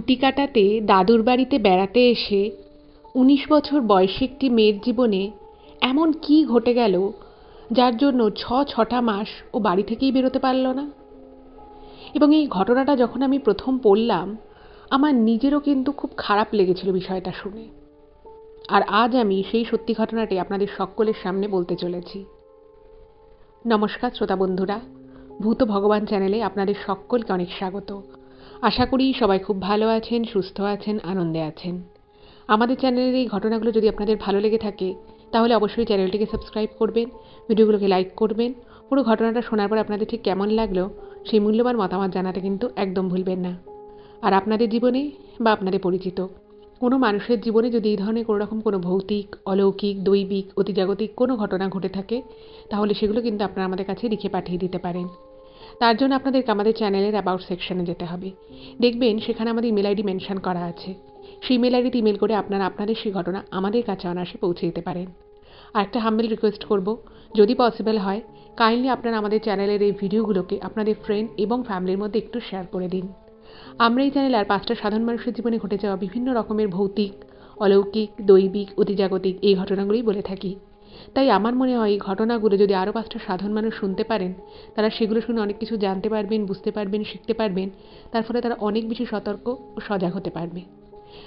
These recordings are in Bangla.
ছুটি কাটাতে দাদুর বাড়িতে বেড়াতে এসে ১৯ বছর বয়সী একটি মেয়ের জীবনে এমন কী ঘটে গেল যার জন্য ছটা মাস ও বাড়ি থেকেই বেরোতে পারল না। এবং এই ঘটনাটা যখন আমি প্রথম পড়লাম, আমার নিজেরও কিন্তু খুব খারাপ লেগেছিল বিষয়টা শুনে। আর আজ আমি সেই সত্যি ঘটনাটি আপনাদের সকলের সামনে বলতে চলেছি। নমস্কার শ্রোতা বন্ধুরা, ভূত ভগবান চ্যানেলে আপনাদের সকলকে অনেক স্বাগত। আশা করি সবাই খুব ভালো আছেন, সুস্থ আছেন, আনন্দে আছেন। আমাদের চ্যানেলের এই ঘটনাগুলো যদি আপনাদের ভালো লেগে থাকে তাহলে অবশ্যই চ্যানেলটিকে সাবস্ক্রাইব করবেন, ভিডিওগুলোকে লাইক করবেন। পুরো ঘটনাটা শোনার পর আপনাদের ঠিক কেমন লাগলো সেই মূল্যবান মতামত জানাতে কিন্তু একদম ভুলবেন না। আর আপনাদের জীবনে বা আপনাদের পরিচিত কোনো মানুষের জীবনে যদি এই ধরনের কোনো রকম কোনো ভৌতিক, অলৌকিক, দৈবিক, অতিজাগতিক কোনো ঘটনা ঘটে থাকে তাহলে সেগুলো কিন্তু আপনারা আমাদের কাছে লিখে পাঠিয়ে দিতে পারেন। তার জন্য আপনাদেরকে আমাদের চ্যানেলের অ্যাবাউট সেকশনে যেতে হবে। দেখবেন সেখানে আমাদের ইমেল আইডি মেনশন করা আছে। সেই ইমেল আইডিতে ইমেল করে আপনারা আপনাদের সেই ঘটনা আমাদের কাছে অনায়াসে পৌঁছে দিতে পারেন। আর একটা হাম্বল রিকোয়েস্ট করব, যদি পসিবল হয় কাইন্ডলি আপনারা আমাদের চ্যানেলের এই ভিডিওগুলোকে আপনাদের ফ্রেন্ড এবং ফ্যামিলির মধ্যে একটু শেয়ার করে দিন। আমরা এই চ্যানেলে আর 5টা সাধারণ মানুষের জীবনে ঘটে যাওয়া বিভিন্ন রকমের ভৌতিক, অলৌকিক, দৈবিক, অতিজাগতিক এই ঘটনাগুলোই বলে থাকি। তাই আমার মনে হয় এই ঘটনাগুলো যদি আরও 5টা সাধারণ মানুষ শুনতে পারেন, তারা সেগুলো শুনে অনেক কিছু জানতে পারবেন, বুঝতে পারবেন, শিখতে পারবেন। তার ফলে তারা অনেক বেশি সতর্ক ও সজাগ হতে পারবে।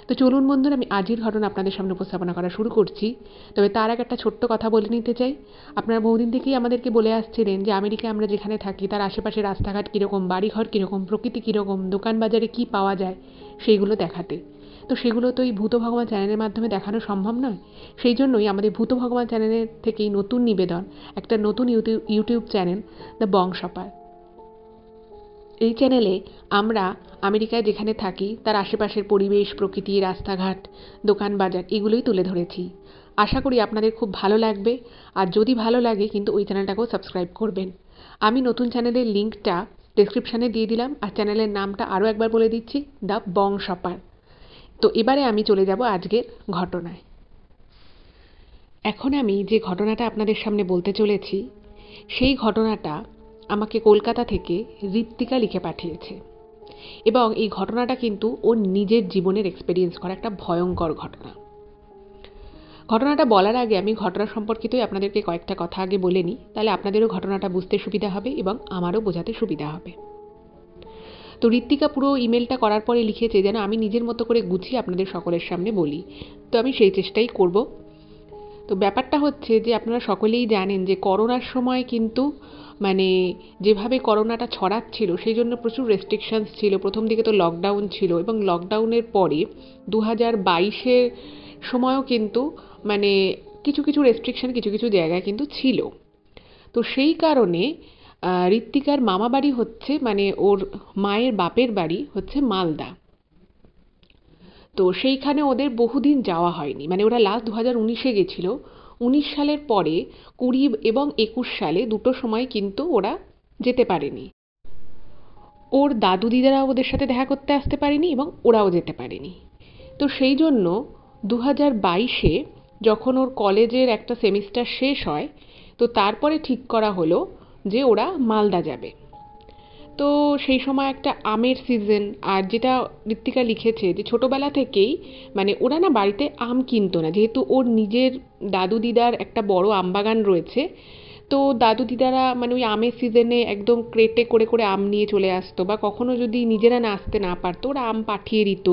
তো চলুন বন্ধুরা, আমি আজকের ঘটনা আপনাদের সামনে উপস্থাপনা করা শুরু করছি। তবে তার আগে একটা ছোট্ট কথা বলে নিতে চাই। আপনারা বহুদিন থেকেই আমাদেরকে বলে আসছিলেন যে আমেরিকায় আমরা যেখানে থাকি তার আশেপাশে রাস্তাঘাট কীরকম, বাড়িঘর কীরকম, প্রকৃতি কীরকম, দোকান বাজারে কী পাওয়া যায় সেইগুলো দেখাতে। তো সেগুলো তো এই ভূত ভগবান চ্যানেলের মাধ্যমে দেখানো সম্ভব নয়। সেই জন্যই আমাদের ভূত ভগবান চ্যানেলের থেকেই নতুন নিবেদন, একটা নতুন YouTube channel, the Bong shopper. এই চ্যানেলে আমরা আমেরিকায় যেখানে থাকি তার আশেপাশের পরিবেশ, প্রকৃতি, রাস্তাঘাট, দোকান বাজার এগুলোই তুলে ধরেছি। আশা করি আপনাদের খুব ভালো লাগবে। আর যদি ভালো লাগে কিন্তু ওই চ্যানেলটাকেও সাবস্ক্রাইব করবেন। আমি নতুন চ্যানেলের লিঙ্কটা ডেসক্রিপশানে দিয়ে দিলাম, আর চ্যানেলের নামটা আরও একবার বলে দিচ্ছি, দ্য বং শপার। তো এবারে আমি চলে যাব আজকের ঘটনায়। এখন আমি যে ঘটনাটা আপনাদের সামনে বলতে চলেছি সেই ঘটনাটা আমাকে কলকাতা থেকে ঋত্বিকা লিখে পাঠিয়েছে। এবং এই ঘটনাটা কিন্তু ওর নিজের জীবনের এক্সপেরিয়েন্স করা একটা ভয়ঙ্কর ঘটনা। ঘটনাটা বলার আগে আমি ঘটনা সম্পর্কিতই আপনাদেরকে কয়েকটা কথা আগে বলে নিই, তাহলে আপনাদেরও ঘটনাটা বুঝতে সুবিধা হবে এবং আমারও বোঝাতে সুবিধা হবে। তো ঋত্বিকা পুরো ইমেলটা করার পরে লিখেছে যেন আমি নিজের মতো করে গুছিয়ে আপনাদের সকলের সামনে বলি। তো আমি সেই চেষ্টাই করব। তো ব্যাপারটা হচ্ছে যে আপনারা সকলেই জানেন যে করোনার সময় কিন্তু মানে যেভাবে করোনাটা ছড়াচ্ছিল সেই জন্য প্রচুর রেস্ট্রিকশনস ছিল। প্রথম দিকে তো লকডাউন ছিল এবং লকডাউনের পরে 2022-এর সময়ও কিন্তু মানে কিছু কিছু রেস্ট্রিকশন কিছু কিছু জায়গায় কিন্তু ছিল। তো সেই কারণে ঋত্বিকার মামা বাড়ি হচ্ছে মানে ওর মায়ের বাপের বাড়ি হচ্ছে মালদা। তো সেইখানে ওদের বহুদিন যাওয়া হয়নি, মানে ওরা লাস্ট 2019-এ গেছিল। 19 সালের পরে 20 এবং 21 সালে দুটো সময় কিন্তু ওরা যেতে পারেনি। ওর দাদু দিদারা ওদের সাথে দেখা করতে আসতে পারেনি এবং ওরাও যেতে পারেনি। তো সেই জন্য 2022-এ যখন ওর কলেজের একটা সেমিস্টার শেষ হয় তো তারপরে ঠিক করা হলো যে ওরা মালদা যাবে। তো সেই সময় একটা আমের সিজন। আর যেটা ঋত্বিকা লিখেছে যে ছোটোবেলা থেকেই মানে ওরা না বাড়িতে আম কিনতো না, যেহেতু ওর নিজের দাদু দিদার একটা বড় আম বাগান রয়েছে। তো দাদু দিদারা মানে ওই আমের সিজনে একদম ক্রেটে করে করে আম নিয়ে চলে আসতো, বা কখনো যদি নিজেরা না আসতে না পারতো ওরা আম পাঠিয়ে দিত।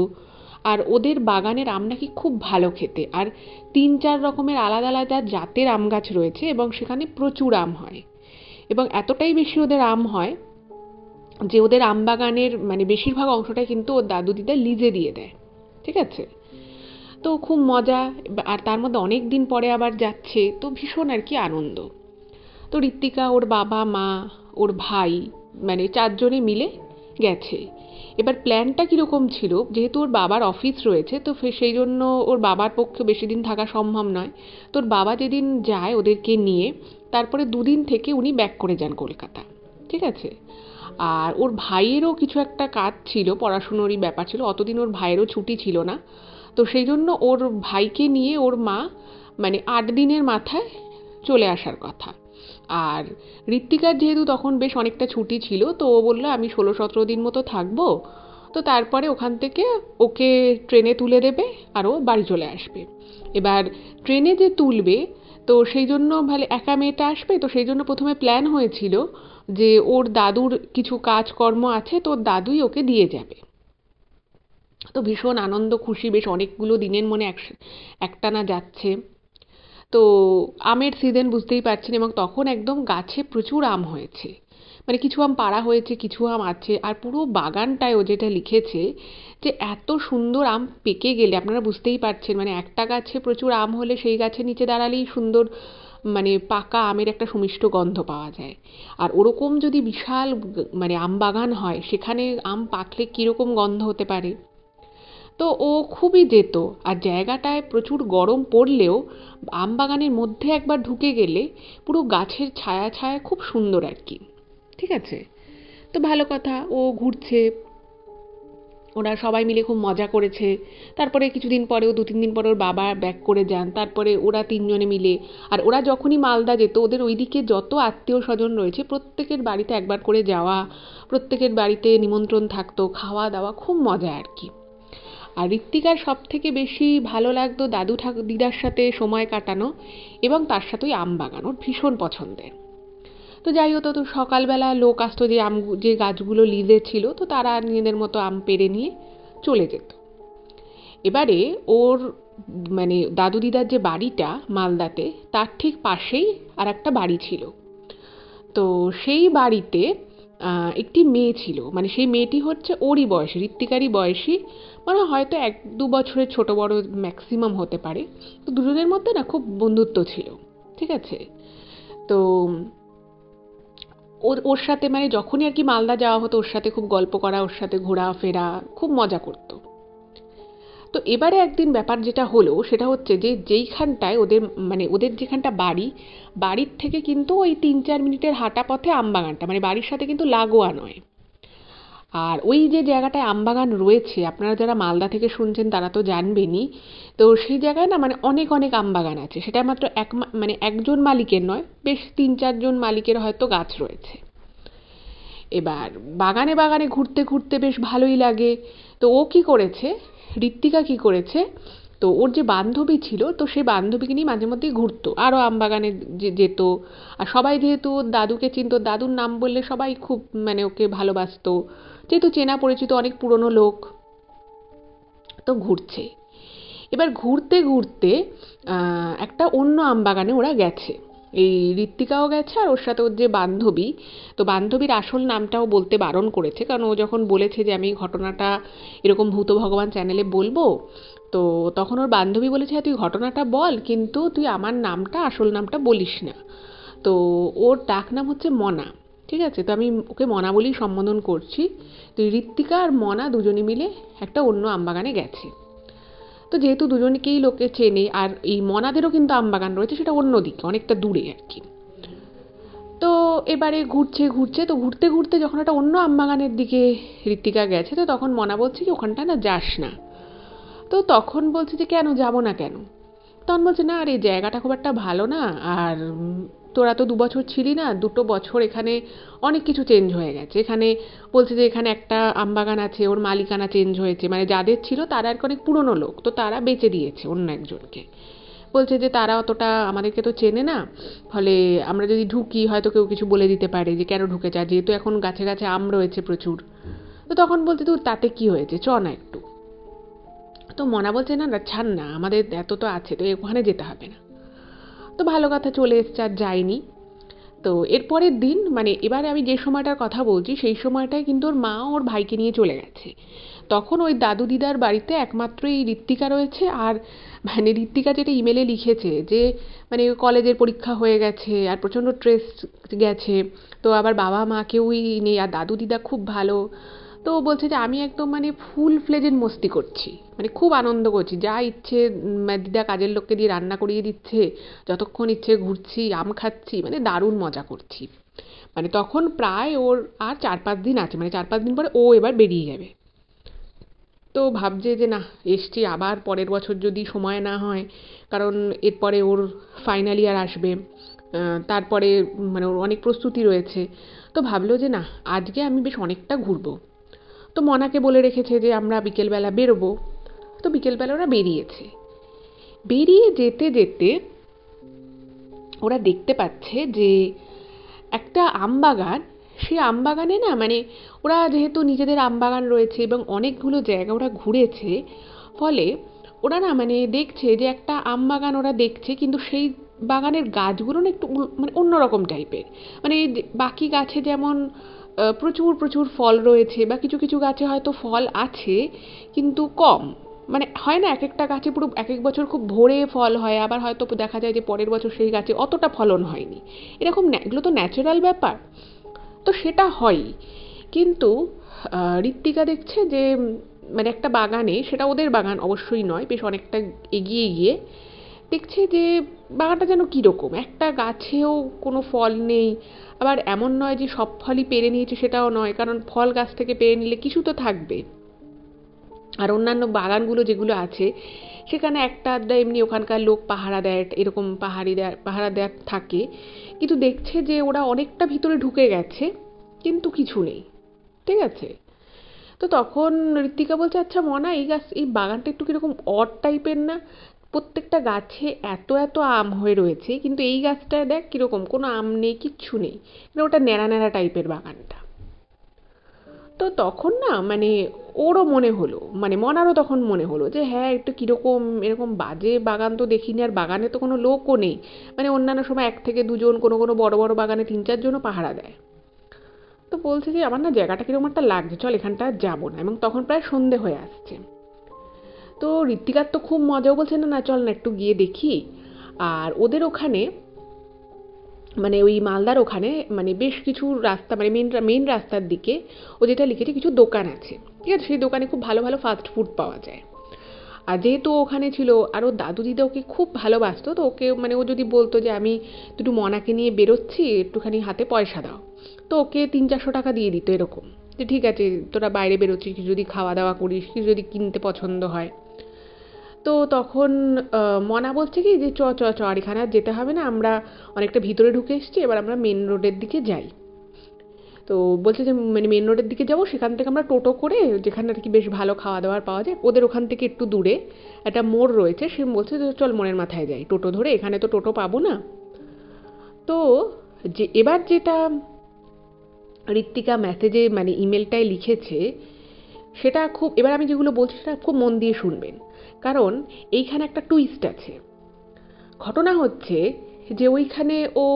আর ওদের বাগানের আম নাকি খুব ভালো খেতে। আর 3-4 রকমের আলাদা আলাদা জাতের আম গাছ রয়েছে এবং সেখানে প্রচুর আম হয়। এবং এতটাই বেশি ওদের আম হয় যে ওদের আম বাগানের মানে বেশিরভাগ অংশটাই কিন্তু ওর দাদু দিদা লিজে দিয়ে দেয়। ঠিক আছে? তো খুব মজা। আর তার মধ্যে অনেক দিন পরে আবার যাচ্ছে, তো ভীষণ আর কি আনন্দ। তো ঋত্বিকা, ওর বাবা মা, ওর ভাই মানে 4 জনে মিলে গেছে। এবার প্ল্যানটা কীরকম ছিল, যেহেতু ওর বাবার অফিস রয়েছে তো সেই জন্য ওর বাবার পক্ষে বেশি দিন থাকা সম্ভব নয়। তোর বাবা যেদিন যায় ওদেরকে নিয়ে তারপরে 2 দিন থেকে উনি ব্যাক করে যান কলকাতা। ঠিক আছে? আর ওর ভাইয়েরও কিছু একটা কাজ ছিল, পড়াশুনোরই ব্যাপার ছিল, অতদিন ওর ভাইয়েরও ছুটি ছিল না। তো সেই জন্য ওর ভাইকে নিয়ে ওর মা মানে 8 দিনের মাথায় চলে আসার কথা। আর ঋত্বিকার যেহেতু তখন বেশ অনেকটা ছুটি ছিল তো ও বললো আমি 16-17 দিন মতো থাকবো, তো তারপরে ওখান থেকে ওকে ট্রেনে তুলে দেবে আর ও বাড়ি চলে আসবে। এবার ট্রেনে যে তুলবে, তো সেই জন্য ভালো একা মেয়েটা আসবে, তো সেই জন্য প্রথমে প্ল্যান হয়েছিল যে ওর দাদুর কিছু কাজকর্ম আছে, তো ওর দাদুই ওকে দিয়ে যাবে। তো ভীষণ আনন্দ খুশি, বেশ অনেকগুলো দিনের মনে একটানা যাচ্ছে। তো আমের সিজন বুঝতেই পারছেন, এবং তখন একদম গাছে প্রচুর আম হয়েছে, মানে কিছু আম পাড়া হয়েছে, কিছু আম আছে, আর পুরো বাগানটায় ও যেটা লিখেছে যে এত সুন্দর আম পেকে গেলে, আপনারা বুঝতেই পারছেন, মানে একটা গাছে প্রচুর আম হলে সেই গাছের নিচে দাঁড়ালেই সুন্দর মানে পাকা আমের একটা সুমিষ্ট গন্ধ পাওয়া যায়। আর ওরকম যদি বিশাল মানে আম বাগান হয়, সেখানে আম পাকলে কীরকম গন্ধ হতে পারে। তো ও খুবই যেত, আর জায়গাটায় প্রচুর গরম পড়লেও আমবাগানের মধ্যে একবার ঢুকে গেলে পুরো গাছের ছায়া ছায়া খুব সুন্দর আর কি। ঠিক আছে, তো ভালো কথা, ও ঘুরছে, ওরা সবাই মিলে খুব মজা করেছে। তারপরে কিছুদিন পরেও 2-3 দিন পরে ওর বাবা ব্যাক করে যান, তারপরে ওরা তিনজনে মিলে, আর ওরা যখনই মালদা যেত, ওদের ওইদিকে যত আত্মীয় স্বজন রয়েছে প্রত্যেকের বাড়িতে একবার করে যাওয়া, প্রত্যেকের বাড়িতে নিমন্ত্রণ থাকতো, খাওয়া দাওয়া, খুব মজা আর কি। আর ঋত্বিকার সব থেকে বেশি ভালো লাগতো দাদু দিদার সাথে সময় কাটানো, এবং তার সাথে ওই আম বাগান ওর ভীষণ পছন্দের। তো যাই হতো, তো সকালবেলা লোক আসতো, যে গাছগুলো লিজে ছিল, তো তারা নিজেদের মতো আম পেড়ে নিয়ে চলে যেত। এবারে ওর মানে দাদু দিদার যে বাড়িটা মালদাতে, তার ঠিক পাশেই আর একটা বাড়ি ছিল। তো সেই বাড়িতে একটি মেয়ে ছিল, মানে সেই মেয়েটি হচ্ছে ওরই বয়সী, ঋত্বিকারই বয়সী, মানে হয়তো 1-2 বছরের ছোট বড় ম্যাক্সিমাম হতে পারে। তো দুজনের মধ্যে না খুব বন্ধুত্ব ছিল। ঠিক আছে, তো ওর ওর সাথে মানে যখনই আর কি মালদা যাওয়া হতো, ওর সাথে খুব গল্প করা, ওর সাথে ঘোরাফেরা, খুব মজা করতো। তো এবারে একদিন ব্যাপার যেটা হলো সেটা হচ্ছে যে যেইখানটায় ওদের মানে ওদের যেখানটা বাড়ি, বাড়ির থেকে কিন্তু ওই 3-4 মিনিটের হাঁটা পথে আমবাগানটা, মানে বাড়ির সাথে কিন্তু লাগোয়া নয়। আর ওই যে জায়গাটায় আমবাগান রয়েছে, আপনারা যারা মালদা থেকে শুনছেন তারা তো জানবেনই। তো সেই জায়গায় না মানে অনেক অনেক আমবাগান আছে, সেটা মাত্র মানে একজন মালিকের নয়, বেশ 3-4 জন মালিকের হয়তো গাছ রয়েছে। এবার বাগানে বাগানে ঘুরতে ঘুরতে বেশ ভালোই লাগে। তো ও কি করেছে, ঋত্বিকা কি করেছে, তো ওর যে বান্ধবী ছিল, তো সেই বান্ধবীকে নিয়ে মাঝে মধ্যেই ঘুরতো, আরও আমবাগানে যেত। আর সবাই যেহেতু ওর দাদুকে চিনতো, দাদুর নাম বললে সবাই খুব মানে ওকে ভালোবাসতো, যেহেতু চেনা পরিচিত অনেক পুরনো লোক। তো ঘুরছে, এবার ঘুরতে ঘুরতে একটা অন্য আমবাগানে ওরা গেছে, এই ঋত্বিকাও গেছে আর ওর সাথে ওর যে বান্ধবী। তো বান্ধবীর আসল নামটাও বলতে বারণ করেছে, কারণ ও যখন বলেছে যে আমি ঘটনাটা এরকম ভূত ভগবান চ্যানেলে বলবো, তো তখন ওর বান্ধবী বলেছে হ্যাঁ তুই ঘটনাটা বল, কিন্তু তুই আমার নামটা, আসল নামটা বলিস না। তো ওর ডাক নাম হচ্ছে মনা। ঠিক আছে, তো আমি ওকে মনা বলেই সম্বোধন করছি। তো ঋত্বিকা আর মনা দুজনে মিলে একটা অন্য আমবাগানে গেছে। তো যেহেতু দুজনকেই লোকে চেনে, আর এই মনাদেরও কিন্তু আমবাগান রয়েছে, সেটা অন্যদিকে অনেকটা দূরে আর কি। তো এবারে ঘুরছে ঘুরছে, তো ঘুরতে ঘুরতে যখন একটা অন্য আমবাগানের দিকে ঋত্বিকা গেছে, তো তখন মনা বলছে কি ওখানটা না যাস না। তো তখন বলছে যে কেন যাব না কেন, তখন বলছে না আর এই জায়গাটা খুব একটা ভালো না, আর তোরা তো 2 বছর ছিলি না, 2 বছর এখানে অনেক কিছু চেঞ্জ হয়ে গেছে। এখানে বলছে যে এখানে একটা আমবাগান আছে, ওর মালিকানা চেঞ্জ হয়েছে, মানে যাদের ছিল তারা আর কি অনেক পুরনো লোক, তো তারা বেচে দিয়েছে অন্য একজনকে। বলছে যে তারা অতটা আমাদেরকে তো চেনে না, ফলে আমরা যদি ঢুকি হয়তো কেউ কিছু বলে দিতে পারে যে কেন ঢুকেছে, আর যেহেতু এখন গাছে গাছে আম রয়েছে প্রচুর। তো তখন বলছে তো তাতে কি হয়েছে, চ না একটু। তো মনা বলছে না না ছাড় না, আমাদের এত তো আছে, তো ওখানে যেতে হবে না। তো ভালো কথা, চলে এসছে, আর যায়নি। তো এর পরের দিন মানে এবারে আমি যে সময়টার কথা বলছি, সেই সময়টায় কিন্তু ওর মা ওর ভাইকে নিয়ে চলে গেছে। তখন ওই দাদু দিদার বাড়িতে একমাত্র এই ঋত্বিকা রয়েছে। আর মানে ঋত্বিকা যেটা ইমেলে লিখেছে যে মানে কলেজের পরীক্ষা হয়ে গেছে আর প্রচণ্ড স্ট্রেস গেছে, তো আবার বাবা মা কেউই নেই, আর দাদু দিদা খুব ভালো। তো ও বলছে যে আমি একদম মানে ফুল ফ্লেজেড মস্তি করছি, মানে খুব আনন্দ করছি, যা ইচ্ছে দিদা কাজের লোককে দিয়ে রান্না করিয়ে দিচ্ছে, যতক্ষণ ইচ্ছে ঘুরছি, আম খাচ্ছি, মানে দারুণ মজা করছি। মানে তখন প্রায় ওর আর 4-5 দিন আছে, মানে 4-5 দিন পরে ও এবার বেরিয়ে যাবে। তো ভাবছে যে না, এসছি আবার পরের বছর যদি সময় না হয়, কারণ এরপরে ওর ফাইনাল ইয়ার আসবে, তারপরে মানে ওর অনেক প্রস্তুতি রয়েছে। তো ভাবলো যে না, আজকে আমি বেশ অনেকটা ঘুরবো। তো তো মনাকে বলে রেখেছে যে আমরা বিকেলবেলা বেরোবো। তো বিকেলবেলা ওরা বেরিয়েছে। বেরিয়ে যেতে যেতে ওরা দেখতে পাচ্ছে যে একটা আমবাগান, সেই আমবাগানে না মানে ওরা যেহেতু নিজেদের আমবাগান রয়েছে এবং অনেকগুলো জায়গা ওরা ঘুরেছে, ফলে ওরা না মানে দেখছে যে একটা আমবাগান ওরা দেখছে, কিন্তু সেই বাগানের গাছগুলো না একটু মানে অন্যরকম টাইপের। মানে বাকি গাছে যেমন প্রচুর প্রচুর ফল রয়েছে, বা কিছু কিছু গাছে হয়তো ফল আছে কিন্তু কম। মানে হয় না এক একটা গাছে পুরো এক এক বছর খুব ভরে ফল হয়, আবার হয়তো দেখা যায় যে পরের বছর সেই গাছে অতটা ফলন হয়নি। এরকম এগুলো তো ন্যাচারাল ব্যাপার, তো সেটা হয়ই। কিন্তু ঋত্বিকা দেখছে যে মানে একটা বাগানে, সেটা ওদের বাগান অবশ্যই নয়, বেশ অনেকটা এগিয়ে গিয়ে দেখছে যে বাগানটা যেন কীরকম, একটা গাছেও কোনো ফল নেই। আবার এমন নয় যে সব ফলই পেরে নিয়েছে, সেটাও নয়, কারণ ফল গাছ থেকে পেরে নিলে কিছু তো থাকবে। আর অন্যান্য বাগানগুলো যেগুলো আছে সেখানে একটা আধটা এমনি ওখানকার লোক পাহারা দেয়, এরকম পাহারা দেওয়ার থাকে। কিন্তু দেখছে যে ওরা অনেকটা ভিতরে ঢুকে গেছে কিন্তু কিছু নেই। ঠিক আছে, তো তখন ঋত্বিকা বলছে, আচ্ছা মনা, এই বাগানটা একটু কীরকম অড টাইপের না? প্রত্যেকটা গাছে এত এত আম হয়ে রয়েছে, কিন্তু এই গাছটায় দেখ কীরকম, কোনো আম নেই, কিচ্ছু নেই। মানে ওটা ন্যাড়া ন্যাড়া টাইপের বাগানটা। তো তখন না মানে ওরও মনে হলো, মানে মনারও তখন মনে হলো যে হ্যাঁ একটু কীরকম, এরকম বাজে বাগান তো দেখিনি, আর বাগানে তো কোনো লোকও নেই। মানে অন্যান্য সময় এক থেকে দুজন, কোনো কোনো বড় বড় বাগানে 3-4জনও পাহারা দেয়। তো বলছে যে আমার না জায়গাটা কিরকম একটা লাগছে, চল এখানটা যাবো না। এবং তখন প্রায় সন্ধে হয়ে আসছে। তো ঋত্বিকার তো খুব মজাও, বলছে না না চল না একটু গিয়ে দেখি। আর ওদের ওখানে মানে ওই মালদার ওখানে মানে বেশ কিছু রাস্তা, মানে মেন রাস্তার দিকে ও যেটা লিখেছে কিছু দোকান আছে। ঠিক আছে, সেই দোকানে খুব ভালো ভালো ফাস্ট ফুড পাওয়া যায়। আর যেহেতু ওখানে ছিল, আর ওর দাদু দিদা ওকে খুব ভালোবাসতো, তো ওকে মানে ও যদি বলতো যে আমি দুটো মনাকে নিয়ে বেরোচ্ছি, একটুখানি হাতে পয়সা দাও, তো ওকে 300-400 টাকা দিয়ে দিত এরকম, যে ঠিক আছে তোরা বাইরে বেরোচ্ছিস, কিছু যদি খাওয়া দাওয়া করিস, কিছু যদি কিনতে পছন্দ হয়। তো তখন মনা বলছে কি যে চ চ চ, আর এখানে আর যেতে হবে না, আমরা অনেকটা ভিতরে ঢুকে এসেছি, এবার আমরা মেন রোডের দিকে যাই। তো বলছে যে মানে মেন রোডের দিকে যাবো, সেখান থেকে আমরা টোটো করে, যেখানে আর কি বেশ ভালো খাওয়া দাওয়ার পাওয়া যায়, ওদের ওখান থেকে একটু দূরে একটা মোড় রয়েছে, সে বলছে যে চল মোড়ের মাথায় যাই টোটো ধরে, এখানে তো টোটো পাবো না। তো যে এবার যেটা ঋত্বিকা মেসেজে মানে ইমেলটায় লিখেছে, সেটা খুব, এবার আমি যেগুলো বলছি সেটা খুব মন দিয়ে শুনবেন, কারণ এইখানে একটা টুইস্ট আছে। ঘটনা হচ্ছে যে ওইখানে ও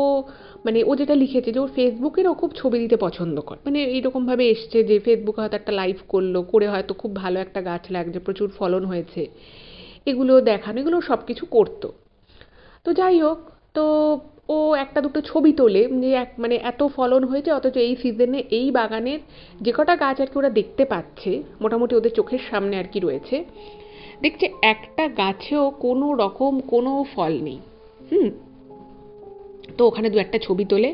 মানে ও যেটা লিখেছে যে ওর ফেসবুকের ও খুব ছবি দিতে পছন্দ করে, মানে এইরকমভাবে এসছে যে ফেসবুকে হয়তো একটা লাইভ করলো, করে হয়তো খুব ভালো একটা গাছ লাগছে, প্রচুর ফলন হয়েছে, এগুলো দেখানো, এগুলো সব কিছু করতো। তো যাই হোক, তো ও একটা দুটো ছবি তোলে যে মানে এত ফলন হয়েছে, অথচ এই সিজনে এই বাগানের যে কটা গাছ আর কি ওরা দেখতে পাচ্ছে, মোটামুটি ওদের চোখের সামনে আর কি রয়েছে, দেখছে একটা গাছেও কোনো রকম কোনো ফল নেই। হুম। তো ওখানে দু একটা ছবি তোলে,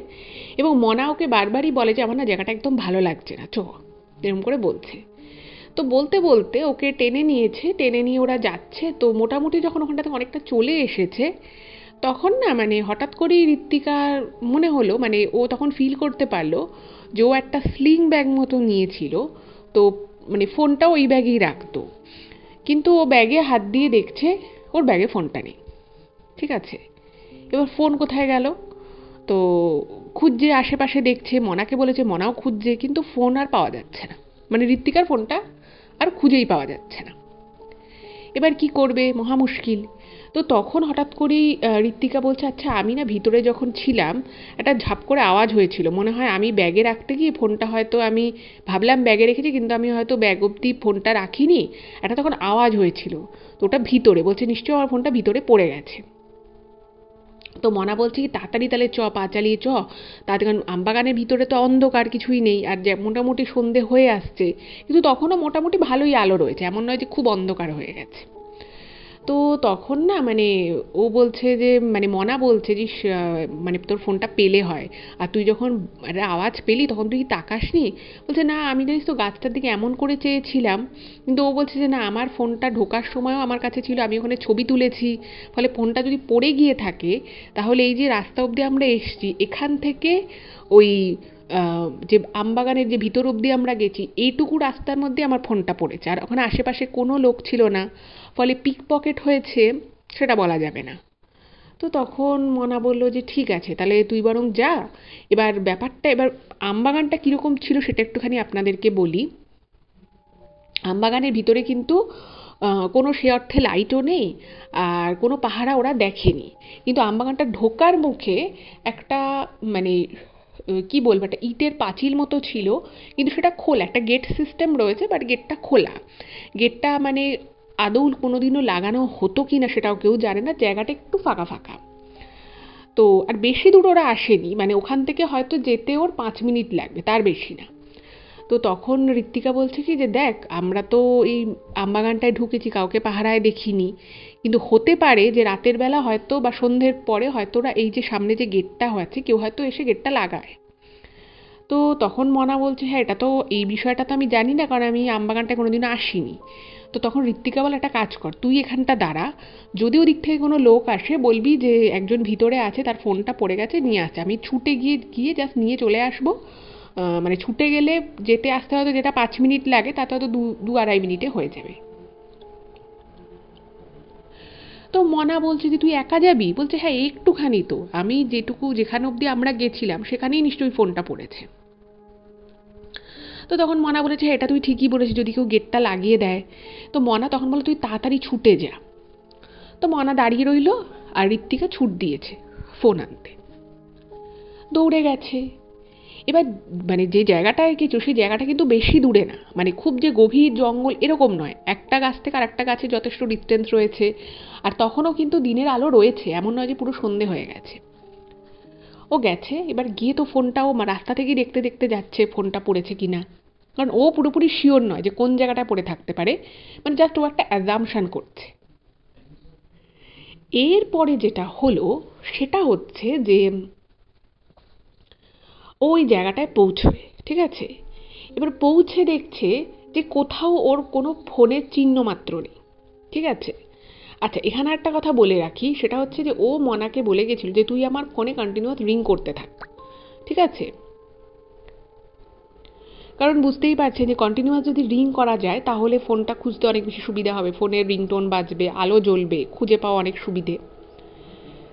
এবং মনা ওকে বারবারই বলে যে আমার না জায়গাটা একদম ভালো লাগছে না, চো, এরকম করে বলছে। তো বলতে বলতে ওকে টেনে নিয়েছে, টেনে নিয়ে ওরা যাচ্ছে। তো মোটামুটি যখন ওখানটা থেকে অনেকটা চলে এসেছে, তখন না মানে হঠাৎ করেই ঋত্বিকার মনে হলো, মানে ও তখন ফিল করতে পারলো যে ও একটা স্লিং ব্যাগ মতো নিয়েছিল, তো মানে ফোনটাও ওই ব্যাগেই রাখতো, কিন্তু ও ব্যাগে হাত দিয়ে দেখছে ওর ব্যাগে ফোনটা নেই। ঠিক আছে, এবার ফোন কোথায় গেল? তো খুঁজছে, আশেপাশে দেখছে, মনাকে বলেছে, মনাও খুঁজছে, কিন্তু ফোন আর পাওয়া যাচ্ছে না, মানে ঋত্বিকার ফোনটা আর খুঁজেই পাওয়া যাচ্ছে না। এবার কি করবে, মহা মুশকিল। তো তখন হঠাৎ করেই ঋত্বিকা বলছে, আচ্ছা আমি না ভিতরে যখন ছিলাম একটা ঝাপ করে আওয়াজ হয়েছিল, মনে হয় আমি ব্যাগে রাখতে গিয়ে ফোনটা হয়তো আমি ভাবলাম ব্যাগে রেখেছি, কিন্তু আমি হয়তো ব্যাগ অবধি ফোনটা রাখিনি, একটা তখন আওয়াজ হয়েছিল, তো ওটা ভিতরে, বলছে নিশ্চয়ই আমার ফোনটা ভিতরে পড়ে গেছে। তো মনা বলছে কি তাড়াতাড়ি তাহলে চ, পা চালিয়ে চ তাড়াতাড়ি, কারণ আমবাগানের ভিতরে তো অন্ধকার, কিছুই নেই, আর যে মোটামুটি সন্ধে হয়ে আসছে, কিন্তু তখনও মোটামুটি ভালোই আলো রয়েছে, এমন নয় যে খুব অন্ধকার হয়ে গেছে। তো তখন না মানে ও বলছে যে মানে মনা বলছে যে মানে তোর ফোনটা পেলে হয়, আর তুই যখন একটা আওয়াজ পেলি তখন তুই তাকাসনি? বলছে না আমি জানিস তো গাছটার দিকে এমন করে চেয়েছিলাম, কিন্তু ও বলছে যে না আমার ফোনটা ঢোকার সময়ও আমার কাছে ছিল, আমি ওখানে ছবি তুলেছি, ফলে ফোনটা যদি পড়ে গিয়ে থাকে তাহলে এই যে রাস্তা অবধি আমরা এসছি, এখান থেকে ওই যে আমবাগানের যে ভিতর অবধি আমরা গেছি এইটুকু রাস্তার মধ্যে আমার ফোনটা পড়েছে, আর ওখানে আশেপাশে কোনো লোক ছিল না, ফলে পিক পকেট হয়েছে সেটা বলা যাবে না। তো তখন মনা বলল যে ঠিক আছে, তাহলে তুই বরং যা। এবার ব্যাপারটা, এবার আমবাগানটা কীরকম ছিল সেটা একটুখানি আপনাদেরকে বলি। আমবাগানের ভিতরে কিন্তু কোনো সে অর্থে লাইটও নেই, আর কোনো পাহারা ওরা দেখেনি, কিন্তু আমবাগানটা ঢোকার মুখে একটা মানে কি বলবো, একটা ইটের পাঁচিল মতো ছিল, কিন্তু সেটা খোলা, একটা গেট সিস্টেম রয়েছে, বাট গেটটা খোলা। গেটটা মানে আদৌ কোনোদিনও লাগানো হতো কি না সেটাও কেউ জানে না, জায়গাটা একটু ফাঁকা ফাঁকা। তো আর বেশি দূর ওরা আসেনি, মানে ওখান থেকে হয়তো যেতে ওর 5 মিনিট লাগবে, তার বেশি না। তো তখন ঋত্বিকা বলছে কি যে দেখ, আমরা তো এই আমবাগানটায় ঢুকেছি, কাউকে পাহারায় দেখিনি, কিন্তু হতে পারে যে রাতের বেলা হয়তো বা সন্ধ্যের পরে হয়তো ওরা এই যে সামনে যে গেটটা হয়েছে কেউ হয়তো এসে গেটটা লাগায়। তো তখন মনা বলছে হ্যাঁ, এটা তো, এই বিষয়টা তো আমি জানি না, কারণ আমি আমবাগানটায় কোনোদিনও আসিনি। তো তখন ঋত্বিকা বলে একটা কাজ কর, তুই এখানটা দাঁড়া, যদি ওদিক থেকে কোনো লোক আসে বলবি যে একজন ভিতরে আছে, তার ফোনটা পড়ে গেছে, নিয়ে আসছে, আমি ছুটে গিয়ে গিয়ে জাস্ট নিয়ে চলে আসবো। মানে ছুটে গেলে যেতে আসতে হয়তো যেটা 5 মিনিট লাগে তাতে হয়তো 2-2.5 মিনিটে হয়ে যাবে। তো মনা বলছে যে তুই একা যাবি? বলছে হ্যাঁ একটুখানি, তো আমি যেটুকু যেখানে অবধি আমরা গেছিলাম সেখানেই নিশ্চয়ই ফোনটা পড়েছে। তো তখন মনা বলেছে হ্যাঁ, এটা তুই ঠিকই বলেছিস, যদি কেউ গেটটা লাগিয়ে দেয়। তো মনা তখন বলে তুই তাড়াতাড়ি ছুটে যা। তো মনা দাঁড়িয়ে রইল, আর ঋত্বিকা ছুট দিয়েছে ফোন আনতে, দৌড়ে গেছে। এবার মানে যে জায়গাটায় গেছো সেই জায়গাটা কিন্তু বেশি দূরে না, মানে খুব যে গভীর জঙ্গল এরকম নয়, একটা গাছ থেকে আর একটা গাছে যথেষ্ট ডিস্টেন্স রয়েছে, আর তখনও কিন্তু দিনের আলো রয়েছে, এমন নয় যে পুরো সন্ধে হয়ে গেছে। ও গেছে, এবার গিয়ে তো ফোনটা ও রাস্তা থেকেই দেখতে দেখতে যাচ্ছে ফোনটা পড়েছে কিনা, কারণ ও পুরোপুরি শিওর নয় যে কোন জায়গাটা পড়ে থাকতে পারে, মানে জাস্ট ও একটা অ্যাজাম্পশন করছে। এরপরে যেটা হলো সেটা হচ্ছে যে ওই জায়গাটায় পৌঁছবে, ঠিক আছে। এবার পৌঁছে দেখছে যে কোথাও ওর কোনো ফোনের চিহ্ন মাত্র নেই, ঠিক আছে। আচ্ছা, এখানে একটা কথা বলে রাখি, সেটা হচ্ছে যে ও মনাকে বলে গেছিল যে তুই আমার ফোনে কন্টিনিউয়াস রিং করতে থাক, ঠিক আছে। কারণ বুঝতেই পারছে যে কন্টিনিউয়াস যদি রিং করা যায় তাহলে ফোনটা খুঁজতে অনেক বেশি সুবিধা হবে, ফোনের রিংটোন বাজবে, আলো জ্বলবে, খুঁজে পাওয়া অনেক সুবিধে।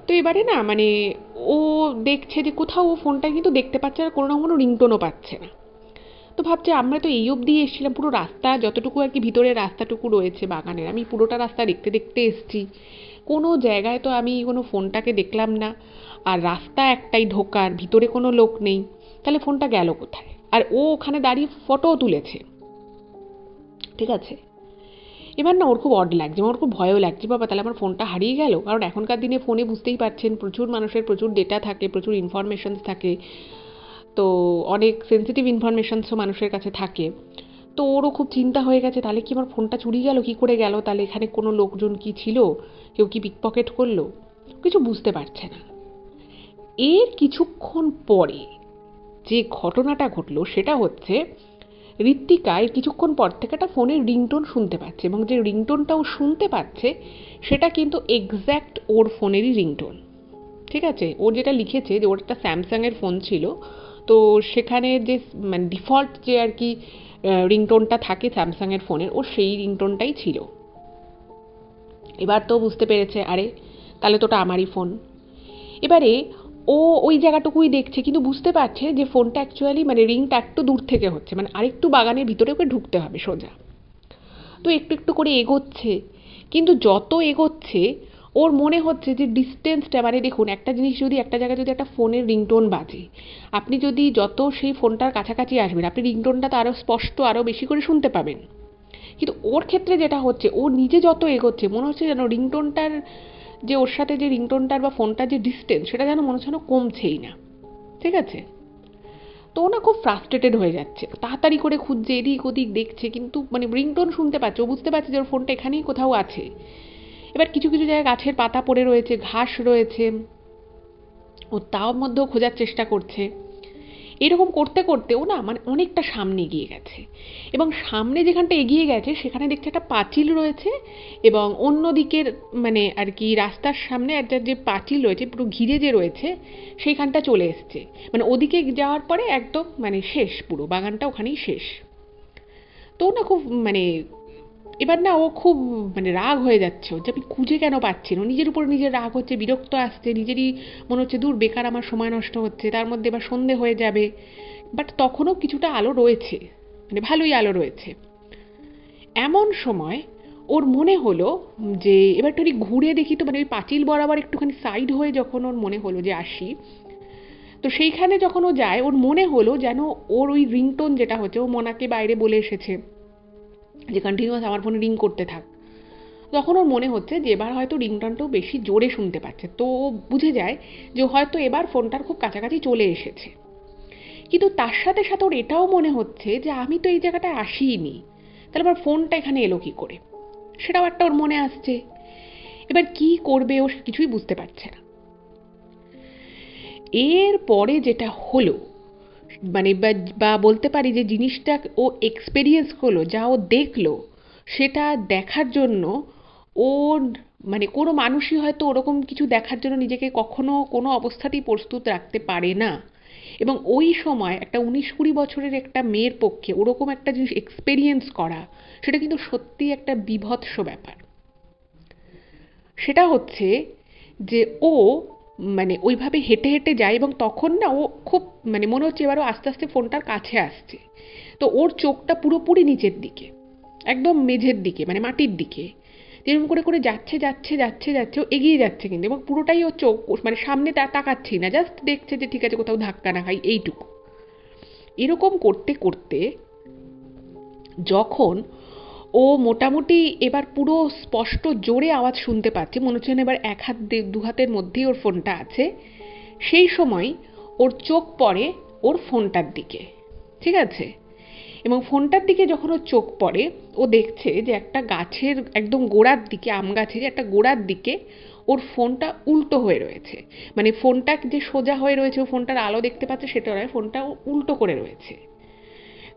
তো এবারে না মানে ও দেখছে যে কোথাও ও ফোনটা কিন্তু দেখতে পাচ্ছে না, কোনো না কোনো রিংটোনও পাচ্ছে না। তো ভাবছে আমরা তো এই অবধি এসেছিলাম, পুরো রাস্তা যতটুকু আর কি ভিতরের রাস্তাটুকু রয়েছে বাগানের, আমি পুরোটা রাস্তা দেখতে দেখতে এসেছি, কোনো জায়গায় তো আমি কোনো ফোনটাকে দেখলাম না, আর রাস্তা একটাই ঢোকার, ভিতরে কোনো লোক নেই, তাহলে ফোনটা গেল কোথায়? আর ও ওখানে দাঁড়িয়ে ফটোও তুলেছে, ঠিক আছে। এবার না ওর খুব অড লাগছে, ওর খুব ভয়ও লাগছে, বাবা তাহলে আমার ফোনটা হারিয়ে গেল, কারণ এখনকার দিনে ফোনে বুঝতেই পারছেন প্রচুর মানুষের প্রচুর ডেটা থাকে, প্রচুর ইনফরমেশনস থাকে, তো অনেক সেন্সিটিভ ইনফরমেশনসও মানুষের কাছে থাকে। তো ওরও খুব চিন্তা হয়ে গেছে, তাহলে কি আমার ফোনটা চুরি গেল, কি করে গেল, তাহলে এখানে কোনো লোকজন কি ছিল, কেউ কি পিকপকেট করলো, কিছু বুঝতে পারছে না। এর কিছুক্ষণ পরে যে ঘটনাটা ঘটলো সেটা হচ্ছে ঋত্বিকা এর কিছুক্ষণ পর থেকে একটা ফোনের রিংটোন শুনতে পাচ্ছে, এবং যে রিংটোনটা ও শুনতে পাচ্ছে সেটা কিন্তু এক্স্যাক্ট ওর ফোনেরই রিংটোন, ঠিক আছে। ওর যেটা লিখেছে যে ওর একটা স্যামসাংয়ের ফোন ছিল, তো সেখানে যে মানে ডিফল্ট যে আর কি রিংটোনটা থাকে স্যামসাংয়ের ফোনের, ওর সেই রিংটোনটাই ছিল। এবার তো বুঝতে পেরেছে, আরে তাহলে তো ওটা আমারই ফোন। এবারে ও ওই জায়গাটুকুই দেখছে, কিন্তু বুঝতে পারছে যে ফোনটা অ্যাকচুয়ালি মানে রিংটা একটু দূর থেকে হচ্ছে, মানে আরেকটু বাগানের ভিতরে ওকে ঢুকতে হবে সোজা। তো একটু একটু করে এগোচ্ছে, কিন্তু যত এগোচ্ছে ওর মনে হচ্ছে যে ডিস্টেন্সটা, মানে দেখুন একটা জিনিস, যদি একটা জায়গায় যদি একটা ফোনের রিংটোন বাজে, আপনি যদি যত সেই ফোনটার কাছাকাছি আসবেন আপনি রিংটোনটা তো আরও স্পষ্ট, আরও বেশি করে শুনতে পাবেন। কিন্তু ওর ক্ষেত্রে যেটা হচ্ছে, ও নিজে যত এগোচ্ছে মনে হচ্ছে যেন রিংটোনটার যে ওর সাথে যে রিংটোনটার বা ফোনটার যে ডিস্টেন্স সেটা যেন মনে হচ্ছে যেন কমছেই না, ঠিক আছে। তো ও না খুব ফ্রাস্ট্রেটেড হয়ে যাচ্ছে, তাড়াতাড়ি করে খুঁজছে, এদিক ওদিক দেখছে, কিন্তু মানে রিংটোন শুনতে পাচ্ছে, ও বুঝতে পারছে যে ওর ফোনটা এখানেই কোথাও আছে। এবার কিছু কিছু জায়গায় গাছের পাতা পড়ে রয়েছে, ঘাস রয়েছে, ও তার মধ্যেও খোঁজার চেষ্টা করছে। এরকম করতে করতে ও না মানে অনেকটা সামনে এগিয়ে গেছে, এবং সামনে যেখানটা এগিয়ে গেছে সেখানে দেখছে একটা পাঁচিল রয়েছে, এবং অন্য দিকের মানে আর কি রাস্তার সামনে একটা যে পাঁচিল রয়েছে পুরো ঘিরে যে রয়েছে সেইখানটা চলে এসছে। মানে ওদিকে যাওয়ার পরে একদম মানে শেষ, পুরো বাগানটা ওখানেই শেষ। তো না খুব মানে এবার না ও খুব মানে রাগ হয়ে যাচ্ছে যে আমি খুঁজে কেন পাচ্ছি না, নিজের উপর নিজের রাগ হচ্ছে, বিরক্ত আসছে, নিজেরই মনে হচ্ছে দূর বেকার আমার সময় নষ্ট হচ্ছে, তার মধ্যে এবার সন্ধে হয়ে যাবে। বাট তখনও কিছুটা আলো রয়েছে, মানে ভালোই আলো রয়েছে। এমন সময় ওর মনে হলো যে এবার একটু ঘুরে দেখি, তো মানে ওই পাঁচিল বরাবর একটুখানি সাইড হয়ে যখন ওর মনে হলো যে আসি, তো সেইখানে যখন ও যায় ওর মনে হলো যেন ওর ওই রিংটোন যেটা হচ্ছে, ও মোনাকে বাইরে বলে এসেছে যে কন্টিনিউয়াস আমার ফোনে রিং করতে থাক, তখন ওর মনে হচ্ছে যে এবার হয়তো রিংটনটাও বেশি জোরে শুনতে পাচ্ছে। তো ও বুঝে যায় যে হয়তো এবার ফোনটার খুব কাছাকাছি চলে এসেছে। কিন্তু তার সাথে সাথে ওর এটাও মনে হচ্ছে যে আমি তো এই জায়গাটায় আসিনি, তাহলে আবার ফোনটা এখানে এলো কি করে, সেটাও একটা ওর মনে আসছে। এবার কি করবে ও কিছুই বুঝতে পারছে না। এর পরে যেটা হলো মানে বা বলতে পারি যে জিনিসটা ও এক্সপেরিয়েন্স হলো, যা ও দেখলো, সেটা দেখার জন্য ওর মানে কোনো মানুষই হয়তো ওরকম কিছু দেখার জন্য নিজেকে কখনো কোনো অবস্থাতেই প্রস্তুত রাখতে পারে না। এবং ওই সময় একটা 19-20 বছরের একটা মেয়ের পক্ষে ওরকম একটা জিনিস এক্সপেরিয়েন্স করা, সেটা কিন্তু সত্যিই একটা বীভৎস ব্যাপার। সেটা হচ্ছে যে ও মানে ওইভাবে হেঁটে হেঁটে যায়, এবং তখন না ও খুব মানে মনে হচ্ছে এবারও আস্তে আস্তে ফোনটার কাছে আসছে। তো ওর চোখটা পুরোপুরি নিচের দিকে, একদম মেঝের দিকে মানে মাটির দিকে, যেরকম করে করে যাচ্ছে যাচ্ছে যাচ্ছে যাচ্ছে ও এগিয়ে যাচ্ছে কিন্তু, এবং পুরোটাই ওর চোখ মানে সামনে তাকাচ্ছেই না, জাস্ট দেখছে যে ঠিক আছে কোথাও ধাক্কা না খাই, এইটুকু। এরকম করতে করতে যখন ও মোটামুটি এবার পুরো স্পষ্ট জোরে আওয়াজ শুনতে পাচ্ছে, মনে হচ্ছে এবার এক হাত দু হাতের মধ্যেই ওর ফোনটা আছে, সেই সময় ওর চোখ পড়ে ওর ফোনটার দিকে। ঠিক আছে, এবং ফোনটার দিকে যখন ওর চোখ পড়ে ও দেখছে যে একটা গাছের একদম গোড়ার দিকে, আম গাছের একটা গোড়ার দিকে ওর ফোনটা উল্টো হয়ে রয়েছে। মানে ফোনটা যে সোজা হয়ে রয়েছে ও ফোনটার আলো দেখতে পাচ্ছে সেটা নয়, ফোনটা উল্টো করে রয়েছে।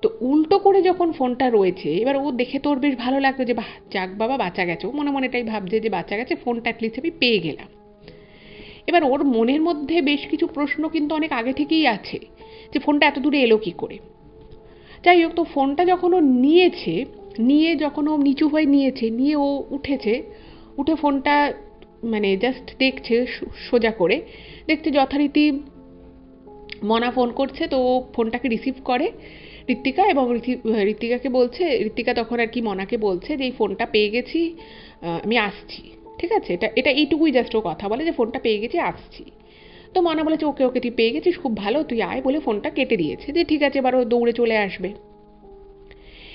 তো উল্টো করে যখন ফোনটা রয়েছে, এবার ও দেখে তো ওর বেশ ভালো লাগলো যে বাহ যাক বাবা বাঁচা গেছে, ও মনে মনে এটাই ভাবছে যে বাঁচা গেছে, ফোনটা অ্যাটলিস্ট আমি পেয়ে গেলাম। এবার ওর মনের মধ্যে বেশ কিছু প্রশ্ন কিন্তু অনেক আগে থেকেই আছে, যে ফোনটা এত দূরে এলো কি করে। যাই হোক, তো ফোনটা যখন ও নিয়েছে, নিয়ে যখন ও নিচু হয়ে নিয়েছে, নিয়ে ও উঠেছে, উঠে ফোনটা মানে জাস্ট দেখছে সোজা করে, দেখছে যথারীতি মনা ফোন করছে, তো ফোনটাকে রিসিভ করে ঋত্বিকা, এবং ঋত্বিকাকে বলছে, ঋত্বিকা তখন আর কি মনাকে বলছে যে এই ফোনটা পেয়ে গেছি, আমি আসছি। ঠিক আছে, এটা এটা এইটুকুই জাস্ট ও কথা বলে যে ফোনটা পেয়ে গেছি আসছি। তো মনা বলেছে ওকে ওকে তুই পেয়ে গেছিস, খুব ভালো, তুই আয়, বলে ফোনটা কেটে দিয়েছে, যে ঠিক আছে এবার ও দৌড়ে চলে আসবে।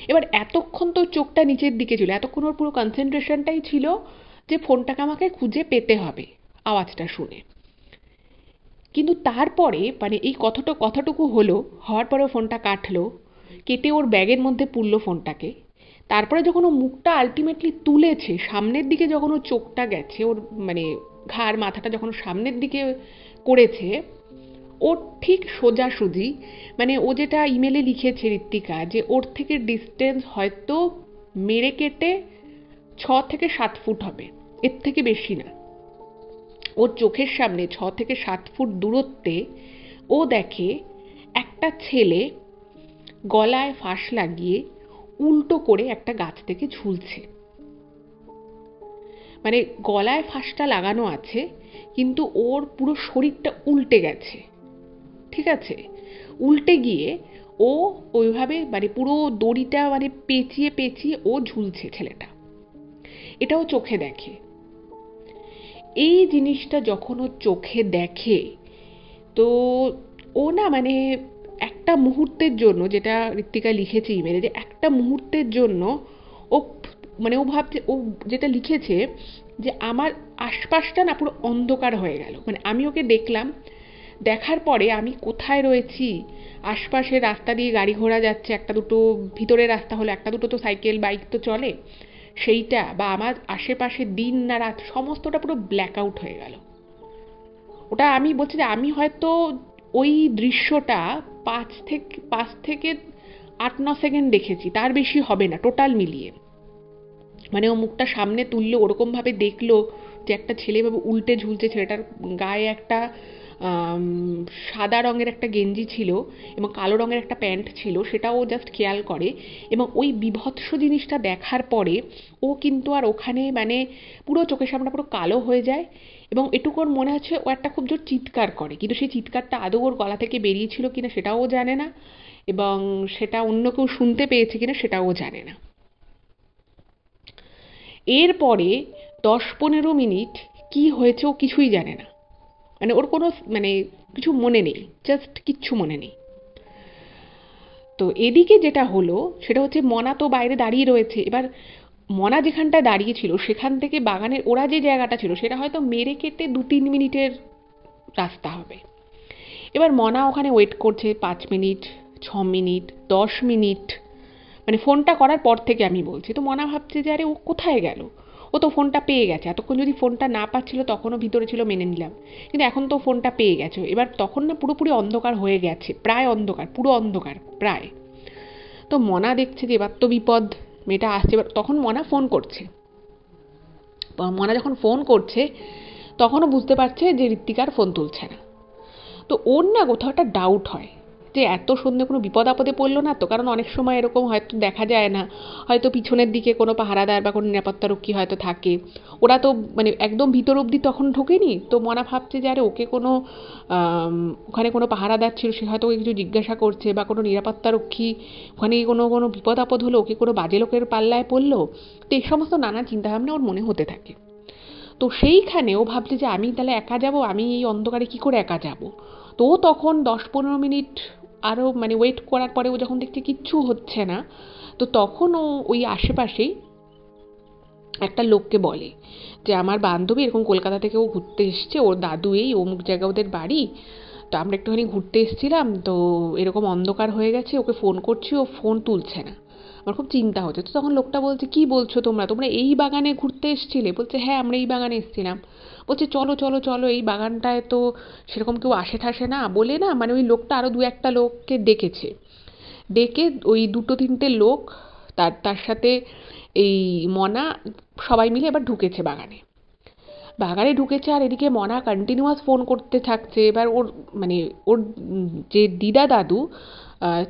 এবার এতক্ষণ তো চোখটা নিচের দিকে ছিল, এতক্ষণ ওর পুরো কনসেন্ট্রেশনটাই ছিল যে ফোনটাকে আমাকে খুঁজে পেতে হবে আওয়াজটা শুনে। কিন্তু তারপরে মানে এই কথাটুকু হলো, হওয়ার পরেও ফোনটা কাটলো, কেটে ওর ব্যাগের মধ্যে পুরলো ফোনটাকে। তারপরে যখন ও মুখটা আলটিমেটলি তুলেছে, সামনের দিকে যখন ওর চোখটা গেছে, ওর মানে ঘাড় মাথাটা যখন সামনের দিকে করেছে, ওর ঠিক সোজাসুজি মানে ও যেটা ইমেলে লিখেছে ঋত্বিকা, যে ওর থেকে ডিস্টেন্স হয়তো মেরে কেটে 6 থেকে 7 ফুট হবে, এর থেকে বেশি না। ওর চোখের সামনে 6 থেকে 7 ফুট দূরত্বে ও দেখে একটা ছেলে গলায় ফাঁস লাগিয়ে উল্টো করে একটা গাছ থেকে ঝুলছে। মানে গলায় ফাঁসটা লাগানো আছে, কিন্তু ওর পুরো শরীরটা উল্টে গেছে। ঠিক আছে, উল্টে গিয়ে ও ওইভাবে মানে পুরো দড়িটা মানে পেঁচিয়ে পেঁচিয়ে ও ঝুলছে ছেলেটা, এটাও চোখে দেখে। এই জিনিসটা যখন ও চোখে দেখে, তো ও না মানে একটা মুহূর্তের জন্য, যেটা ঋত্বিকা লিখেছে ইমেলে, যে একটা মুহূর্তের জন্য ও মানে ও ভাবছে, ও যেটা লিখেছে যে আমার আশপাশটা না পুরো অন্ধকার হয়ে গেল, মানে আমি ওকে দেখলাম, দেখার পরে আমি কোথায় রয়েছি, আশপাশের রাস্তা দিয়ে গাড়ি ঘোড়া যাচ্ছে, একটা দুটো ভিতরের রাস্তা হলো, একটা দুটো তো সাইকেল বাইক তো চলে, সেইটা বা আমার আশেপাশে দিন না রাত সমস্তটা পুরো ব্ল্যাক আউট হয়ে গেল। ওটা আমি বলছি যে আমি হয়তো ওই দৃশ্যটা 5 থেকে 8-9 সেকেন্ড দেখেছি, তার বেশি হবে না টোটাল মিলিয়ে। মানে ও মুখটা সামনে তুললো, ওরকমভাবে দেখলো যে একটা ছেলে এভাবে উল্টে ঝুলছে, ছেলেটার গায়ে একটা সাদা রঙের একটা গেঞ্জি ছিল এবং কালো রঙের একটা প্যান্ট ছিল, সেটাও জাস্ট খেয়াল করে। এবং ওই বীভৎস জিনিসটা দেখার পরে ও কিন্তু আর ওখানে মানে পুরো চোখের সামনে পুরো কালো হয়ে যায়। এবং এটুকু ওর মনে হচ্ছে ও একটা খুব জোর চিৎকার করে, কিন্তু সেই চিৎকারটা আদৌ ওর গলা থেকে বেরিয়েছিল কিনা সেটাও ও জানে না, এবং সেটা অন্য কেউ শুনতে পেয়েছে কিনা সেটাও ও জানে না। এরপরে 10-15 মিনিট কি হয়েছে ও কিছুই জানে না, মানে ওর কোনো মানে কিছু মনে নেই, জাস্ট কিচ্ছু মনে নেই। তো এদিকে যেটা হলো সেটা হচ্ছে মনা তো বাইরে দাঁড়িয়ে রয়েছে। এবার মনা যেখানটায় দাঁড়িয়ে ছিল সেখান থেকে বাগানের ওরা যে জায়গাটা ছিল সেটা হয়তো মেরে কেটে 2-3 মিনিটের রাস্তা হবে। এবার মনা ওখানে ওয়েট করছে 5 মিনিট, 6 মিনিট, 10 মিনিট, মানে ফোনটা করার পর থেকে আমি বলছি। তো মনা ভাবছে যে আরে ও কোথায় গেল, ও তো ফোনটা পেয়ে গেছে। এতক্ষণ যদি ফোনটা না পাচ্ছিল তখনও ভিতরে ছিল মেনে নিলাম, কিন্তু এখন তো ফোনটা পেয়ে গেছে। এবার তখন না পুরোপুরি অন্ধকার হয়ে গেছে, প্রায় অন্ধকার, পুরো অন্ধকার প্রায়। তো মনা দেখছে যে এবার তো বিপদ, মেয়েটা আসছে। এবার তখন মনা ফোন করছে, মনা যখন ফোন করছে তখনও বুঝতে পারছে যে ঋত্বিকার ফোন তুলছে না। তো ওর না কোথাও একটা ডাউট হয় যে এত সন্ধ্যে কোনো বিপদ আপদে পড়লো না তো, কারণ অনেক সময় এরকম হয়তো দেখা যায় না, হয়তো পিছনের দিকে কোনো পাহারাদার বা কোনো নিরাপত্তারক্ষী হয়তো থাকে, ওরা তো মানে একদম ভিতর অবধি তখন ঢোকেনি। তো মনা ভাবছে যে আরে ওকে কোনো ওখানে কোনো পাহারাদার ছিল, সে হয়তো ওকে কিছু জিজ্ঞাসা করছে, বা কোনো নিরাপত্তারক্ষী ওখানে কোনো কোনো বিপদ আপদ হলো, ওকে কোনো বাজে লোকের পাল্লায় পড়লো। তো এই সমস্ত নানা চিন্তাভাবনা ওর মনে হতে থাকে। তো সেইখানে ও ভাবছে যে আমি তাহলে একা যাব, আমি এই অন্ধকারে কি করে একা যাব। তো ও তখন 10-15 মিনিট আরও মানে ওয়েট করার পরে ও যখন দেখছে কিচ্ছু হচ্ছে না, তো তখন ও ওই আশেপাশেই একটা লোককে বলে যে আমার বান্ধবী এরকম কলকাতা থেকে ও ঘুরতে এসছে, ওর দাদু এই অমুক জায়গা ওদের বাড়ি, তো আমরা একটুখানি ঘুরতে এসেছিলাম, তো এরকম অন্ধকার হয়ে গেছে, ওকে ফোন করছি ও ফোন তুলছে না, আমার খুব চিন্তা হচ্ছে। তো তখন লোকটা বলছে কি বলছো তোমরা, তোমরা এই বাগানে ঘুরতে এসেছিলে? বলছে হ্যাঁ আমরা এই বাগানে এসেছিলাম। বলছে চলো চলো চলো, এই বাগানটায় তো সেরকম কেউ আসে ঠাসে না বলে না, মানে ওই লোকটা আরও 2-1টা লোককে ডেকেছে, ডেকে ওই 2-3টে লোক তার তার সাথে এই মনা সবাই মিলে এবার ঢুকেছে বাগানে। বাগানে ঢুকেছে আর এদিকে মনা কন্টিনিউয়াস ফোন করতে থাকছে। এবার ওর মানে ওর যে দিদা দাদু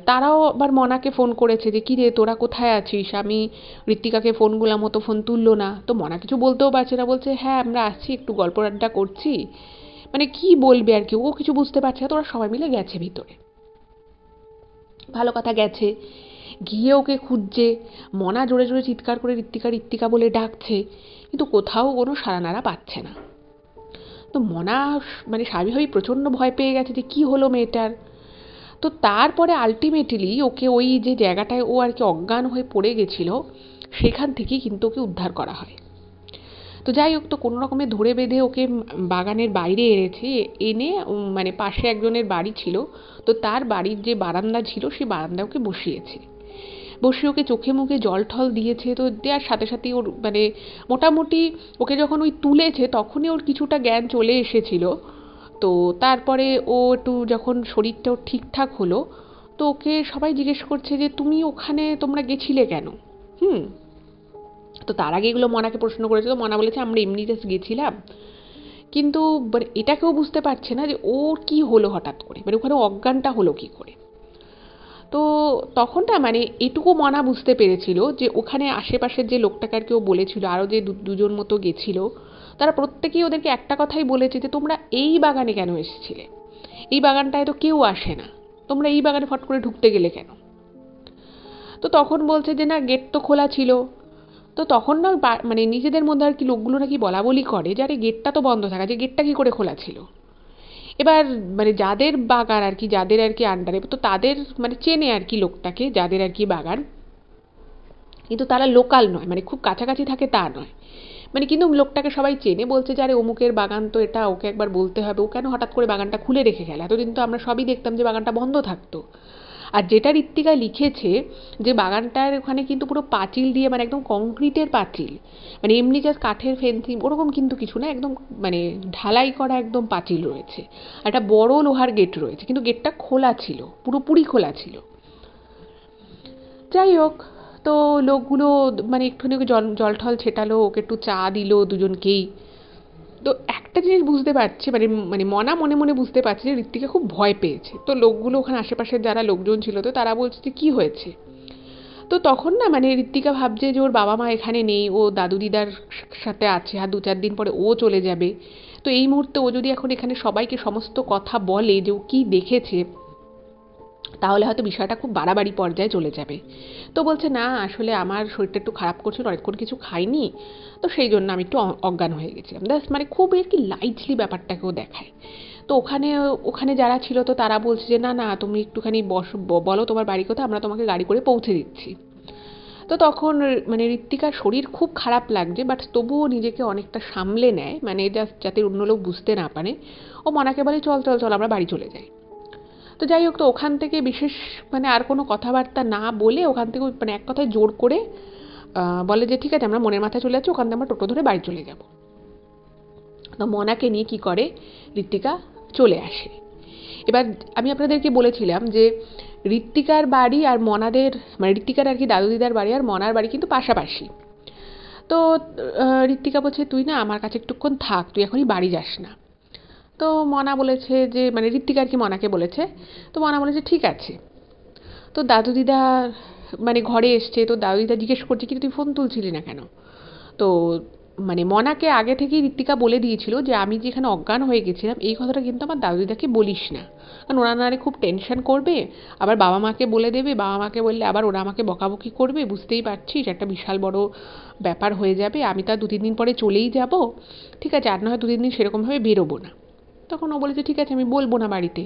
তারাও আবার মনাকে ফোন করেছে যে কী রে তোরা কোথায় আছিস, আমি ঋত্বিকাকে ফোন করলাম ও তো ফোন তুললো না। তো মনা কিছু বলতেও পারছে না, বলছে হ্যাঁ আমরা আসছি একটু গল্প আড্ডা করছি, মানে কি বলবে আর কি, ও কিছু বুঝতে পারছে না। তো ওরা সবাই মিলে গেছে ভিতরে, ভালো কথা গেছে, গিয়ে ওকে খুঁজছে। মনা জোরে জোরে চিৎকার করে ঋত্বিকা ঋত্বিকা বলে ডাকছে, কিন্তু কোথাও কোনো সাড়া নাড়া পাচ্ছে না। তো মনা মানে স্বাভাবিকভাবেই প্রচণ্ড ভয় পেয়ে গেছে যে কী হলো মেয়েটার। তো তারপরে আলটিমেটলি ওকে ওই যে জায়গাটায় ও আর কি অজ্ঞান হয়ে পড়ে গেছিল সেখান থেকেই কিন্তু ওকে উদ্ধার করা হয়। তো যাই হোক, তো কোনো রকমে ধরে বেঁধে ওকে বাগানের বাইরে এনেছে, এনে মানে পাশে একজনের বাড়ি ছিল, তো তার বাড়ির যে বারান্দা ছিল সেই বারান্দায় ওকে বসিয়েছে। বসিয়ে ওকে চোখে মুখে জল ঠল দিয়েছে। তো দেওয়ার সাথে সাথেই ওর মানে মোটামুটি ওকে যখন ওই তুলেছে তখনই ওর কিছুটা জ্ঞান চলে এসেছিল। তো তারপরে ও একটু যখন শরীরটা ওর ঠিকঠাক হলো, তো ওকে সবাই জিজ্ঞেস করছে যে তুমি ওখানে তোমরা গেছিলে কেন। হুম। তো তার আগে এগুলো মনাকে প্রশ্ন করেছে, তো মনা বলেছে আমরা এমনি জাস্ট গেছিলাম। কিন্তু মানে এটা কেউ বুঝতে পারছে না যে ওর কি হলো হঠাৎ করে, মানে ওখানে অজ্ঞানটা হলো কি করে। তো তখন না মানে এটুকু মনা বুঝতে পেরেছিল যে ওখানে আশেপাশের যে লোকটাকে আর কি ও বলেছিল, আরও যে দুজন মতো গেছিল, তারা প্রত্যেকেই ওদেরকে একটা কথাই বলেছে যে তোমরা এই বাগানে কেন এসেছিলে, এই বাগানটায় তো কেউ আসে না, তোমরা এই বাগানে ফট করে ঢুকতে গেলে কেন। তো তখন বলছে যে না গেট তো খোলা ছিল। তো তখন না মানে নিজেদের মধ্যে আর কি লোকগুলো নাকি বলা বলি করে যে আরে গেটটা তো বন্ধ থাকা, যে গেটটা কি করে খোলা ছিল। এবার মানে যাদের বাগান আর কি, যাদের আর কি আন্ডারে, তো তাদের মানে চেনে আর কি লোকটাকে, যাদের আর কি বাগান, কিন্তু তারা লোকাল নয়, মানে খুব কাছাকাছি থাকে তা নয়, মানে কিন্তু লোকটাকে সবাই চেনে। বলছে যে আরে অমুকের বাগান তো এটা, ওকে একবার বলতে হবে, ও কেন হঠাৎ করে বাগানটা খুলে রেখে গেল, এতদিন তো আমরা সবই দেখতাম যে বাগানটা বন্ধ থাকতো। আর যেটা ঋত্বিকা লিখেছে যে বাগানটার ওখানে কিন্তু পুরো পাঁচিল দিয়ে, মানে একদম কংক্রিটের পাঁচিল, মানে এমনি জাস্ট কাঠের ফেন্সিং ওরকম কিন্তু কিছু না, একদম মানে ঢালাই করা একদম পাঁচিল রয়েছে, একটা বড় লোহার গেট রয়েছে, কিন্তু গেটটা খোলা ছিল, পুরোপুরি খোলা ছিল। যাই হোক, তো লোকগুলো মানে একটুখানি ওকে জল ঠল ছেটালো, ওকে একটু চা দিল দুজনকেই। তো একটা জিনিস বুঝতে পারছি, মানে মানে মনা মনে মনে বুঝতে পারছে যে ঋত্বিকা খুব ভয় পেয়েছে। তো লোকগুলো ওখানে আশেপাশের যারা লোকজন ছিল, তো তারা বলছে যে কী হয়েছে। তো তখন না মানে ঋত্বিকা ভাবছে যে ওর বাবা মা এখানে নেই, ও দাদু দিদার সাথে আছে, আর 2-4 দিন পরে ও চলে যাবে। তো এই মুহূর্তে ও যদি এখন এখানে সবাইকে সমস্ত কথা বলে যে ও কী দেখেছে, তাহলে হয়তো বিষয়টা খুব বাড়াবাড়ি পর্যায়ে চলে যাবে। তো বলছে না, আসলে আমার শরীরটা একটু খারাপ করছিল, অনেকক্ষণ কিছু খাইনি, তো সেই জন্য আমি একটু অজ্ঞান হয়ে গেছিলাম। ব্যাস, মানে খুব আর কি লাইটলি ব্যাপারটাকেও দেখায়। তো ওখানে ওখানে যারা ছিল তো তারা বলছে যে না না, তুমি একটুখানি বলো তোমার বাড়ি কোথায়, আমরা তোমাকে গাড়ি করে পৌঁছে দিচ্ছি। তো তখন মানে ঋত্বিকার শরীর খুব খারাপ লাগছে, বাট তবুও নিজেকে অনেকটা সামলে নেয়, মানে জাস্ট যাতে অন্য লোক বুঝতে না পারে। ও মনাকে বলে চল চল চল আমরা বাড়ি চলে যাই। তো যাই হোক, তো ওখান থেকে বিশেষ মানে আর কোনো কথাবার্তা না বলে ওখান থেকে মানে এক কথায় জোর করে বলে যে ঠিক আছে আমরা মনের মাথায় চলে যাচ্ছি, ওখান থেকে আমরা টোটো ধরে বাড়ি চলে যাব। তো মনাকে নিয়ে কি করে, ঋত্বিকা চলে আসে। এবার আমি আপনাদেরকে বলেছিলাম যে ঋত্বিকার বাড়ি আর মনাদের, মানে ঋত্বিকার আর কি দাদু দিদার বাড়ি আর মনার বাড়ি কিন্তু পাশাপাশি। তো ঋত্বিকা বলছে তুই না আমার কাছে একটুক্ষণ থাক, তুই এখনই বাড়ি যাস না। তো মনা বলেছে যে, মানে ঋত্বিকা আর কি মনাকে বলেছে। তো মনা বলেছে ঠিক আছে। তো দাদু দিদা মানে ঘরে এসছে, তো দাদু দিদা জিজ্ঞেস করছে কি তুই ফোন তুলছিলি না কেন। তো মানে মনাকে আগে থেকেই ঋত্বিকা বলে দিয়েছিল যে আমি যেখানে অজ্ঞান হয়ে গেছিলাম এই কথাটা কিন্তু আমার দাদু দিদাকে বলিস না, কারণ ওরা নাহলে খুব টেনশন করবে, আবার বাবা মাকে বলে দেবে, বাবা মাকে বললে আবার ওরা আমাকে বকাবকি করবে, বুঝতেই পারছিস একটা বিশাল বড় ব্যাপার হয়ে যাবে, আমি তো 2-3 দিন পরে চলেই যাব, ঠিক আছে, আর না হয় 2-3 দিন সেরকমভাবে বেরোবো না। তখন ও বলেছে ঠিক আছে আমি বলবো না বাড়িতে।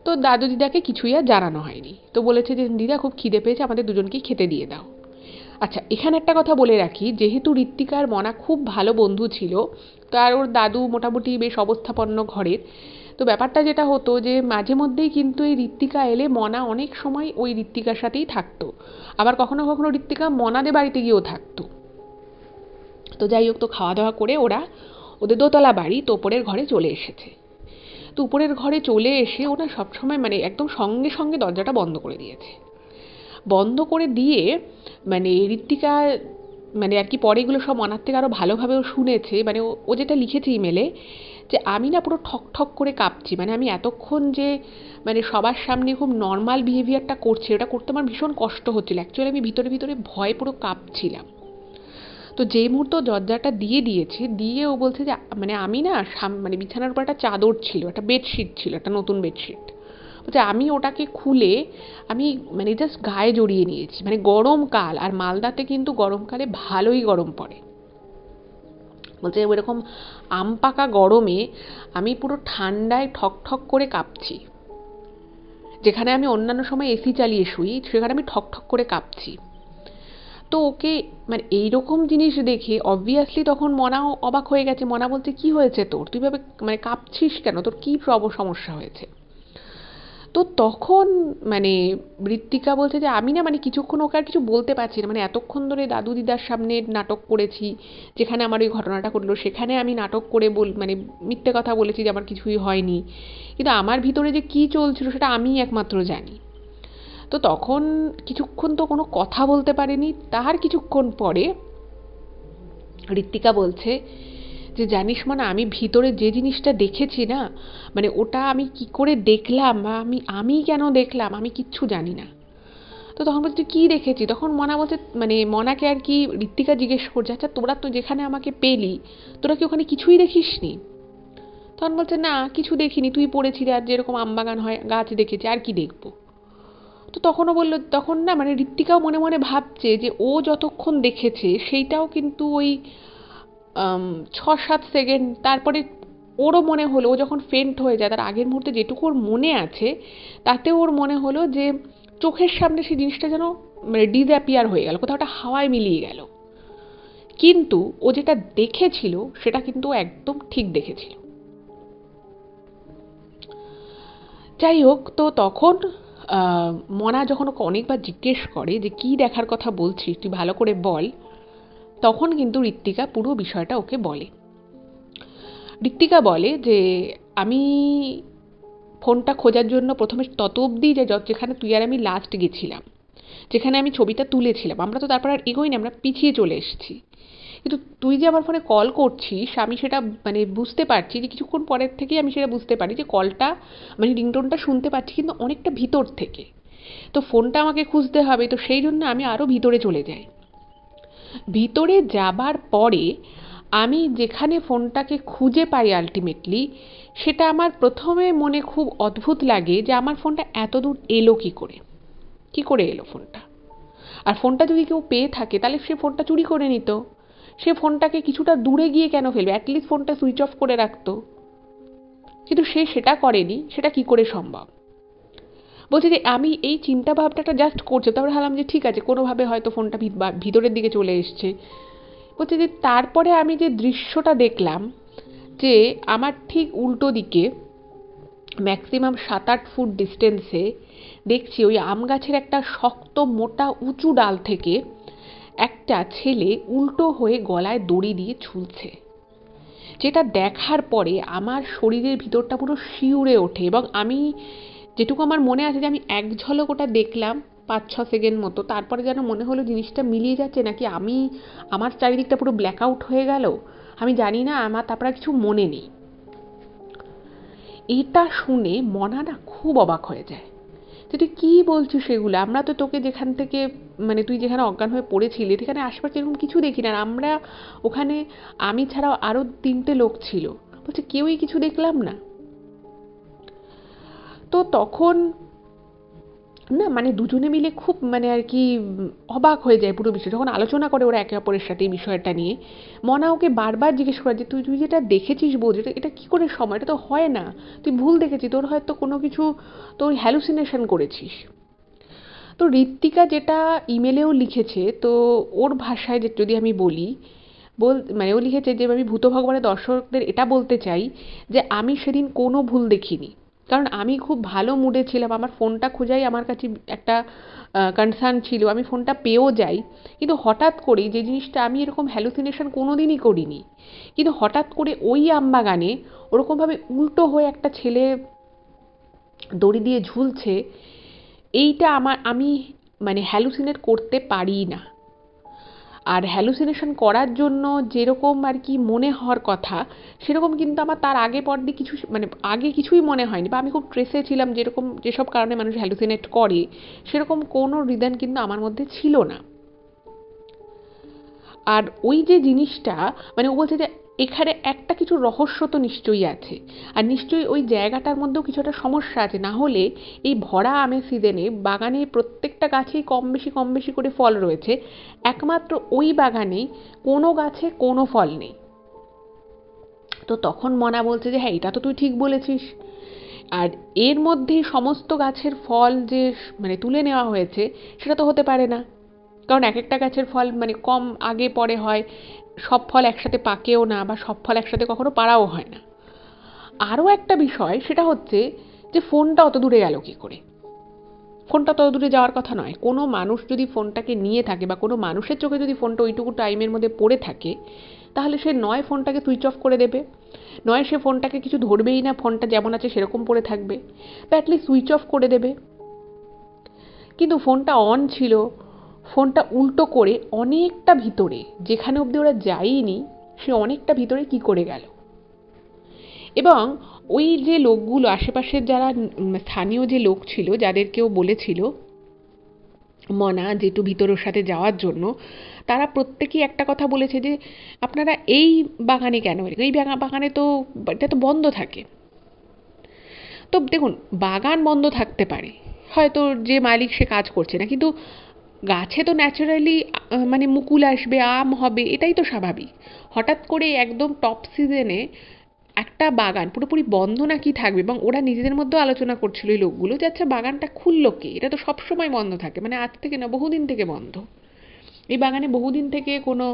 তো দাদু দিদাকে কিছুই আর জানানো হয়নি, তো বলেছে যে দিদা খুব খিদে পেয়েছে, আমাদের দুজনকেই খেতে দিয়ে দাও। আচ্ছা, এখানে একটা কথা বলে রাখি, যেহেতু ঋত্বিকা আর মনা খুব ভালো বন্ধু ছিল, তো আর ওর দাদু মোটামুটি বেশ অবস্থাপন্ন ঘরের, তো ব্যাপারটা যেটা হতো যে মাঝে মধ্যেই কিন্তু এই ঋত্বিকা এলে মনা অনেক সময় ওই ঋত্বিকার সাথেই থাকতো, আবার কখনো কখনো ঋত্বিকা মনাদের বাড়িতে গিয়েও থাকতো। তো যাই হোক, তো খাওয়া দাওয়া করে ওরা ওদের দোতলা বাড়ি তো ওপরের ঘরে চলে এসেছে। তো উপরের ঘরে চলে এসে ওরা সবসময় মানে একদম সঙ্গে সঙ্গে দরজাটা বন্ধ করে দিয়েছে। বন্ধ করে দিয়ে মানে ঋত্বিকা মানে আর কি পরে এগুলো সব মনার থেকে আরও ভালোভাবেও শুনেছে, মানে ও যেটা লিখেছে ইমেলে, যে আমি না পুরো ঠক ঠক করে কাঁপছি, মানে আমি এতক্ষণ যে মানে সবার সামনে খুব নর্মাল বিহেভিয়ারটা করছি, ওটা করতে আমার ভীষণ কষ্ট হচ্ছিল, অ্যাকচুয়ালি আমি ভিতরে ভিতরে ভয় পুরো কাঁপছিলাম। তো যেই মুহূর্তে দরজাটা দিয়ে দিয়েছে, দিয়ে ও বলছে যে মানে আমি না মানে বিছানার উপর একটা চাদর ছিল, একটা বেডশিট ছিল, একটা নতুন বেডশিট, বলছে আমি ওটাকে খুলে আমি মানে জাস্ট গায়ে জড়িয়ে নিয়েছি, মানে গরমকাল, আর মালদাতে কিন্তু গরমকালে ভালোই গরম পড়ে। বলছে ওইরকম আম পাকা গরমে আমি পুরো ঠান্ডায় ঠক ঠক করে কাঁপছি, যেখানে আমি অন্যান্য সময় এসি চালিয়ে শুই সেখানে আমি ঠক ঠক করে কাঁপছি। তো ওকে মানে এইরকম জিনিস দেখে অবভিয়াসলি তখন মনাও অবাক হয়ে গেছে। মনা বলছে কি হয়েছে তোর, তুই ভাবে মানে কাঁপছিস কেন, তোর কী সমস্যা হয়েছে। তো তখন মানে ঋত্বিকা বলছে যে আমি না মানে কিছুক্ষণ ওকে আর কিছু বলতে পারছি না, মানে এতক্ষণ ধরে দাদু দিদার সামনে নাটক করেছি, যেখানে আমার ওই ঘটনাটা ঘটলো সেখানে আমি নাটক করে মানে মিথ্যে কথা বলেছি যে আমার কিছুই হয়নি, কিন্তু আমার ভিতরে যে কী চলছিল সেটা আমিই একমাত্র জানি। তো তখন কিছুক্ষণ তো কোনো কথা বলতে পারেনি, তার কিছুক্ষণ পরে ঋত্বিকা বলছে যে জানিস মানে আমি ভিতরে যে জিনিসটা দেখেছি না, মানে ওটা আমি কি করে দেখলাম বা আমি কেন দেখলাম আমি কিচ্ছু জানি না। তো তখন বলছে কী দেখেছি, তখন মনা বলছে মানে মনাকে আর কি ঋত্বিকা জিজ্ঞেস করছে আচ্ছা তোরা তো যেখানে আমাকে পেলি তোরা কি ওখানে কিছুই দেখিসনি। তখন বলছে না কিছু দেখিনি, তুই পড়েছিলি আর যেরকম আমবাগান হয় গাছ দেখেছি আর কি দেখবো। তো তখনও বললো, তখন না মানে ঋত্বিকাও মনে মনে ভাবছে যে ও যতক্ষণ দেখেছে সেইটাও কিন্তু ওই 6-7 সেকেন্ড, তারপরে ওরও মনে হলো, ও যখন ফেন্ট হয়ে যায় তার আগের মুহূর্তে যেটুকু ওর মনে আছে তাতে ওর মনে হলো যে চোখের সামনে সেই জিনিসটা যেন মানে ডিসঅ্যাপিয়ার হয়ে গেল, কোথাও একটা হাওয়ায় মিলিয়ে গেল, কিন্তু ও যেটা দেখেছিল সেটা কিন্তু ও একদম ঠিক দেখেছিল। যাই হোক, তো তখন আহ, মনা যখন ওকে অনেকবার জিজ্ঞেস করে যে কী দেখার কথা বলছিস তুই ভালো করে বল, তখন কিন্তু ঋত্বিকা পুরো বিষয়টা ওকে বলে। ঋত্বিকা বলে যে আমি ফোনটা খোঁজার জন্য প্রথমে তত অবধি যে যেখানে তুই আর আমি লাস্ট গেছিলাম, যেখানে আমি ছবিটা তুলেছিলাম, আমরা তো তারপর আর এগোই না, আমরা পিছিয়ে চলে এসেছি। কিন্তু তুই যে আমার ফোনে কল করছিস আমি সেটা মানে বুঝতে পারছি, যে কিছুক্ষণ পরের থেকেই আমি সেটা বুঝতে পারি যে কলটা মানে রিংটোনটা শুনতে পাচ্ছি কিন্তু অনেকটা ভিতর থেকে। তো ফোনটা আমাকে খুঁজতে হবে, তো সেই জন্য আমি আরও ভিতরে চলে যাই। ভিতরে যাবার পরে আমি যেখানে ফোনটাকে খুঁজে পাই আলটিমেটলি, সেটা আমার প্রথমে মনে খুব অদ্ভুত লাগে যে আমার ফোনটা এত দূর এলো কী করে, কী করে এলো ফোনটা। আর ফোনটা যদি কেউ পেয়ে থাকে তাহলে সে ফোনটা চুরি করে নিত, সে ফোনটাকে কিছুটা দূরে গিয়ে কেন ফেলবে, অ্যাটলিস্ট ফোনটা সুইচ অফ করে রাখতো। কিন্তু সে সেটা করেনি, সেটা কি করে সম্ভব। বলছে যে আমি এই চিন্তা ভাবনাটা জাস্ট করছে, তারপরে ভাবলাম যে ঠিক আছে কোনোভাবে হয়তো ফোনটা ভিতরের দিকে চলে এসছে। বলছে যে তারপরে আমি যে দৃশ্যটা দেখলাম, যে আমার ঠিক উল্টো দিকে ম্যাক্সিমাম 7-8 ফুট ডিস্টেন্সে দেখছি ওই আম গাছের একটা শক্ত মোটা উঁচু ডাল থেকে একটা ছেলে উল্টো হয়ে গলায় দড়ি দিয়ে ঝুলছে। যেটা দেখার পরে আমার শরীরের ভিতরটা পুরো শিউরে ওঠে, এবং আমি যেটুকু আমার মনে আছে যে আমি এক ঝলক ওটা দেখলাম 5-6 সেকেন্ড মতো, তারপরে যেন মনে হলো জিনিসটা মিলিয়ে যাচ্ছে নাকি আমি, আমার চারিদিকটা পুরো ব্ল্যাক আউট হয়ে গেল, আমি জানি না, আমার তারপরে কিছু মনে নেই। এটা শুনে মনা না খুব অবাক হয়ে যায় যে তুই কী বলছিস সেগুলো, আমরা তো তোকে যেখান থেকে মানে তুই যেখানে অজ্ঞান হয়ে পড়েছিলি সেখানে আশেপাশে এরকম কিছু দেখি না, আর আমরা ওখানে আমি ছাড়াও আরও 3টে লোক ছিল, বলছে কেউই কিছু দেখলাম না। তো তখন না মানে দুজনে মিলে খুব মানে আর কি অবাক হয়ে যায় পুরো বিষয়, যখন আলোচনা করে ওরা একে অপরের সাথে এই বিষয়টা নিয়ে। মনা ওকে বারবার জিজ্ঞেস করে যে তুই তুই যেটা দেখেছিস বোঝ, এটা এটা কী করে সময়, এটা তো হয় না, তুই ভুল দেখেছিস, তোর হয়তো কোনো কিছু তোর হ্যালুসিনেশন করেছিস। তো ঋত্বিকা যেটা ইমেলেও লিখেছে, তো ওর ভাষায় যে যদি আমি বলি, মানে ও লিখেছে যে আমি ভূত ভগবানের দর্শকদের এটা বলতে চাই যে আমি সেদিন কোনো ভুল দেখিনি, কারণ আমি খুব ভালো মুডে ছিলাম, আমার ফোনটা খোঁজাই আমার কাছে একটা কনসার্ন ছিল, আমি ফোনটা পেয়েও যাই। কিন্তু হঠাৎ করেই যে জিনিসটা আমি এরকম হ্যালুসিনেশন কোনো দিনই করিনি, কিন্তু হঠাৎ করে ওই আমবাগানে ওরকমভাবে উল্টো হয়ে একটা ছেলে দড়ি দিয়ে ঝুলছে, এইটা আমি মানে হ্যালুসিনেট করতে পারি না। আর হ্যালুসিনেশন করার জন্য যেরকম আর কি মনে হওয়ার কথা, সেরকম কিন্তু আমার তার আগে পর দিয়ে কিছু মানে আগে কিছুই মনে হয়নি, বা আমি খুব ট্রেসে ছিলাম যেরকম যেসব কারণে মানুষ হ্যালুসিনেট করে, সেরকম কোনো রিজন কিন্তু আমার মধ্যে ছিল না। আর ওই যে জিনিসটা মানে ও বলছে যে এখানে একটা কিছু রহস্য তো নিশ্চয়ই আছে, আর নিশ্চয়ই ওই জায়গাটার মধ্যেও কিছু একটা সমস্যা আছে, না হলে এই ভরা আমের সিজনে বাগানে প্রত্যেকটা গাছেই কম বেশি করে ফল রয়েছে, একমাত্র ওই বাগানেই কোনো গাছে কোনো ফল নেই। তো তখন মনা বলছে যে হ্যাঁ এটা তো তুই ঠিক বলেছিস, আর এর মধ্যেই সমস্ত গাছের ফল যে মানে তুলে নেওয়া হয়েছে সেটা তো হতে পারে না, কারণ এক একটা গাছের ফল মানে কম আগে পরে হয়, সব ফল একসাথে পাকেও না, বা সব ফল একসাথে কখনো পাড়াও হয় না। আরও একটা বিষয় সেটা হচ্ছে যে ফোনটা অত দূরে গেল কী করে, ফোনটা তত দূরে যাওয়ার কথা নয়, কোনো মানুষ যদি ফোনটাকে নিয়ে থাকে বা কোনো মানুষের চোখে যদি ফোনটা ওইটুকু টাইমের মধ্যে পড়ে থাকে, তাহলে সে নয় ফোনটাকে সুইচ অফ করে দেবে, নয় সে ফোনটাকে কিছু ধরবেই না, ফোনটা যেমন আছে সেরকম পড়ে থাকবে, বা অ্যাটলিস্ট সুইচ অফ করে দেবে। কিন্তু ফোনটা অন ছিল, ফোনটা উল্টো করে অনেকটা ভিতরে, যেখানে অবধি ওরা যায়নি সে অনেকটা ভিতরে কি করে গেল। এবং ওই যে লোকগুলো আশেপাশের যারা স্থানীয় যে লোক ছিল যাদেরকেও বলেছিল মনা যেটু ভিতরের সাথে যাওয়ার জন্য, তারা প্রত্যেকেই একটা কথা বলেছে যে আপনারা এই বাগানে কেন, এই বাগানে তো এটা তো বন্ধ থাকে। তো দেখুন বাগান বন্ধ থাকতে পারে, হয়তো যে মালিক সে কাজ করছে না, কিন্তু গাছে তো ন্যাচারালি মানে মুকুল আসবে, আম হবে, এটাই তো স্বাভাবিক। হঠাৎ করে একদম টপ সিজনে একটা বাগান পুরোপুরি বন্ধ নাকি থাকবে, এবং ওরা নিজেদের মধ্যেও আলোচনা করছিল এই লোকগুলো যে আচ্ছা বাগানটা খুললো কে, এটা তো সবসময় বন্ধ থাকে, মানে আজ থেকে না বহুদিন থেকে বন্ধ, এই বাগানে বহুদিন থেকে কোনো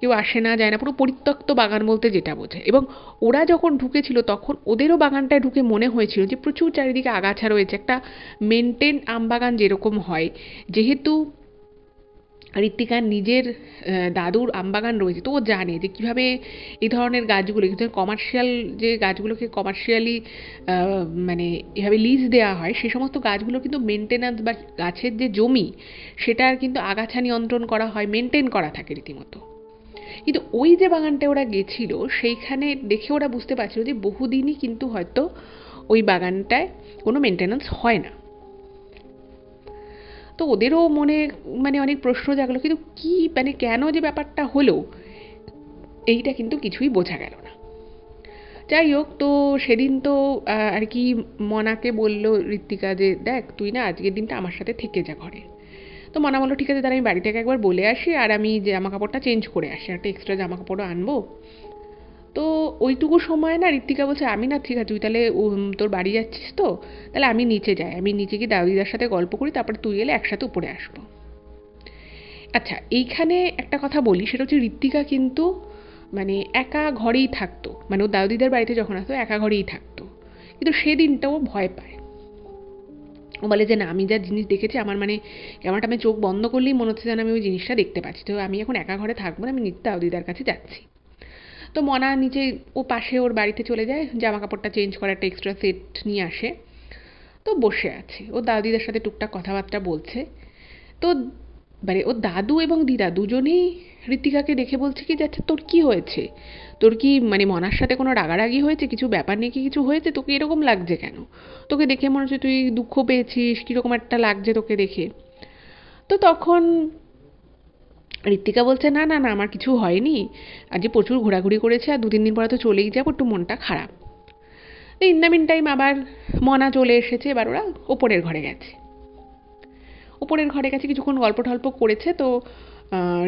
কেউ আসে না যায় না, পুরো পরিত্যক্ত বাগান বলতে যেটা বোঝায়। এবং ওরা যখন ঢুকেছিল তখন ওদেরও বাগানটায় ঢুকে মনে হয়েছিল যে প্রচুর চারিদিকে আগাছা রয়েছে, একটা মেনটেন আম বাগান যেরকম হয়। যেহেতু ঋত্বিকার নিজের দাদুর আমবাগান রয়েছে, তো ও জানে যে কীভাবে এই ধরনের গাছগুলো, কমার্শিয়াল যে গাছগুলোকে কমার্শিয়ালি মানে এভাবে লিজ দেওয়া হয়, সে সমস্ত গাছগুলো কিন্তু মেনটেন্যান্স বা গাছের যে জমি সেটার কিন্তু আগাছা নিয়ন্ত্রণ করা হয়, মেনটেন করা থাকে রীতিমতো। কিন্তু ওই যে বাগানটা ওরা গেছিল সেইখানে দেখে ওরা বুঝতে পারছিল যে বহুদিনই কিন্তু হয়তো ওই বাগানটায় কোনো মেনটেন্যান্স হয় না। তো ওদেরও মনে মানে অনেক প্রশ্ন জাগলো, কিন্তু কি মানে কেন যে ব্যাপারটা হলো এইটা কিন্তু কিছুই বোঝা গেল না। যাই হোক, তো সেদিন তো আর কি মনাকে বলল ঋত্বিকা যে দেখ তুই না আজকের দিনটা আমার সাথে থেকে যা ঘরে। তো মনা বললো ঠিক আছে, তাহলে আমি বাড়ি থেকে একবার বলে আসি আর আমি জামা কাপড়টা চেঞ্জ করে আসি, একটা এক্সট্রা জামা কাপড়ও আনবো। তো ওইটুকু সময় না ঋত্বিকা বলছে আমি না ঠিক আছে, তুই তাহলে তোর বাড়ি যাচ্ছিস তো তাহলে আমি নিচে যাই, আমি নিচে গিয়ে দাদিদার সাথে গল্প করি, তারপরে তুই এলে একসাথে উপরে আসবো। আচ্ছা, এইখানে একটা কথা বলি, সেটা হচ্ছে ঋত্বিকা কিন্তু মানে একা ঘরেই থাকতো, মানে ও দাদুদিদার বাড়িতে যখন আসতো একা ঘরেই থাকতো, কিন্তু সেদিনটা ও ভয় পায়। ও বলে যে না, আমি যা জিনিস দেখেছি আমার মানে কেমনটা আমি চোখ বন্ধ করলেই মনে হচ্ছে যেন আমি ওই জিনিসটা দেখতে পাচ্ছি, তো আমি এখন একা ঘরে থাকবো না, আমি নিত্য দাদুদিদার কাছে যাচ্ছি। তো মনা নিচে ও পাশে ওর বাড়িতে চলে যায়, জামা কাপড়টা চেঞ্জ করার একটা এক্সট্রা সেট নিয়ে আসে। তো বসে আছে ও দাদিদার সাথে টুকটাক কথাবার্তা বলছে। তো মানে ওর দাদু এবং দিদা দুজনেই ঋত্বিকাকে দেখে বলছে কি যাচ্ছে তোর কি হয়েছে, তোর কি মানে মনার সাথে কোনো রাগারাগি হয়েছে, কিছু ব্যাপার নিয়ে কি কিছু হয়েছে, তোকে এরকম লাগছে কেন, তোকে দেখে মনে হচ্ছে তুই দুঃখ পেয়েছিস, কীরকম একটা লাগছে তোকে দেখে। তো তখন ঋত্বিকা বলছে না না না, আমার কিছু হয়নি, আজকে প্রচুর ঘোরাঘুরি করেছে আর 2-3 দিন পরে তো চলেই যাবো, একটু মনটা খারাপ। ইন দ্য মিন টাইম আবার মনা চলে এসেছে, এবার ওরা ওপরের ঘরে গেছে। ওপরের ঘরে গেছে, কিছুক্ষণ গল্প টল্প করেছে। তো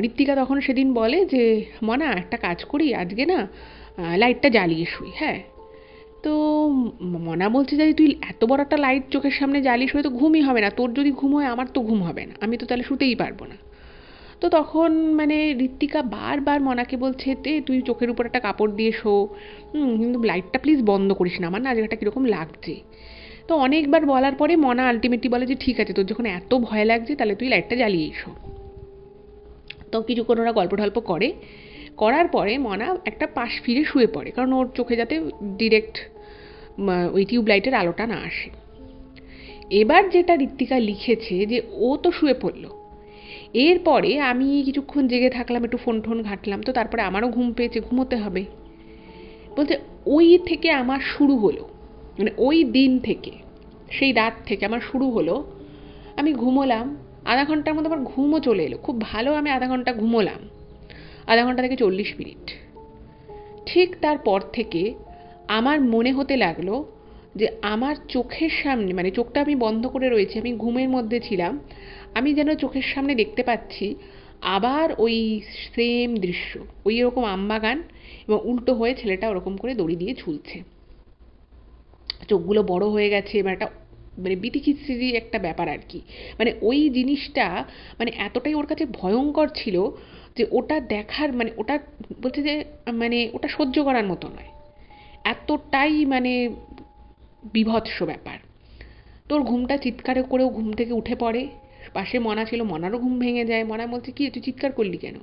ঋত্বিকা তখন সেদিন বলে যে মনা একটা কাজ করি, আজকে না লাইটটা জ্বালিয়ে শুই। হ্যাঁ, তো মনা বলছে যে তুই এত বড় একটা লাইট চোখের সামনে জ্বালিয়ে শুয়ে তো ঘুমই হবে না, তোর যদি ঘুম হয় আমার তো ঘুম হবে না, আমি তো তাহলে শুতেই পারবো না। তো তখন মানে ঋত্বিকা বারবার মনাকে বলছে তুই চোখের উপর একটা কাপড় দিয়ে শো, কিন্তু লাইটটা প্লিজ বন্ধ করিস না, আমার না জায়গাটা কীরকম লাগছে। তো অনেকবার বলার পরে মনা আলটিমেটলি বলে যে ঠিক আছে, তোর যখন এত ভয় লাগছে তাহলে তুই লাইটটা জ্বালিয়ে এসো। তো কিছুক্ষণ ওরা গল্প টল্প করে, করার পরে মনা একটা পাশ ফিরে শুয়ে পড়ে, কারণ ওর চোখে যাতে ডিরেক্ট ওই টিউব লাইটের আলোটা না আসে। এবার যেটা ঋত্বিকা লিখেছে যে ও তো শুয়ে পড়লো, এরপরে আমি কিছুক্ষণ জেগে থাকলাম, একটু ফোন টোন ঘাঁটলাম, তো তারপরে আমারও ঘুম পেয়েছে, ঘুমোতে হবে। বলছে ওই থেকে আমার শুরু হলো, মানে ওই দিন থেকে, সেই রাত থেকে আমার শুরু হলো, আমি ঘুমোলাম, আধা ঘন্টার মধ্যে আমার ঘুমও চলে এলো, খুব ভালো আমি আধা ঘন্টা ঘুমোলাম, আধা ঘন্টা থেকে 40 মিনিট। ঠিক তারপর থেকে আমার মনে হতে লাগলো যে আমার চোখের সামনে, মানে চোখটা আমি বন্ধ করে রয়েছি, আমি ঘুমের মধ্যে ছিলাম, আমি যেন চোখের সামনে দেখতে পাচ্ছি আবার ওই সেম দৃশ্য, ওই রকম আমবাগান, এবং উল্টো হয়ে ছেলেটা ওরকম করে দড়ি দিয়ে ঝুলছে, চোখগুলো বড় হয়ে গেছে, এবার একটা মানে বিতিকিচ্ছিরি একটা ব্যাপার আর কি। মানে ওই জিনিসটা মানে এতটাই ওর কাছে ভয়ঙ্কর ছিল যে ওটা দেখার মানে ওটা বলছে যে মানে ওটা সহ্য করার মতো নয়, এতটাই মানে বীভৎস ব্যাপার। তোর ঘুমটা চিৎকারে করেও ঘুম থেকে উঠে পড়ে, পাশে মনা ছিল, মনারও ঘুম ভেঙে যায়। মনা বলছে কি তুই চিৎকার করলি কেন?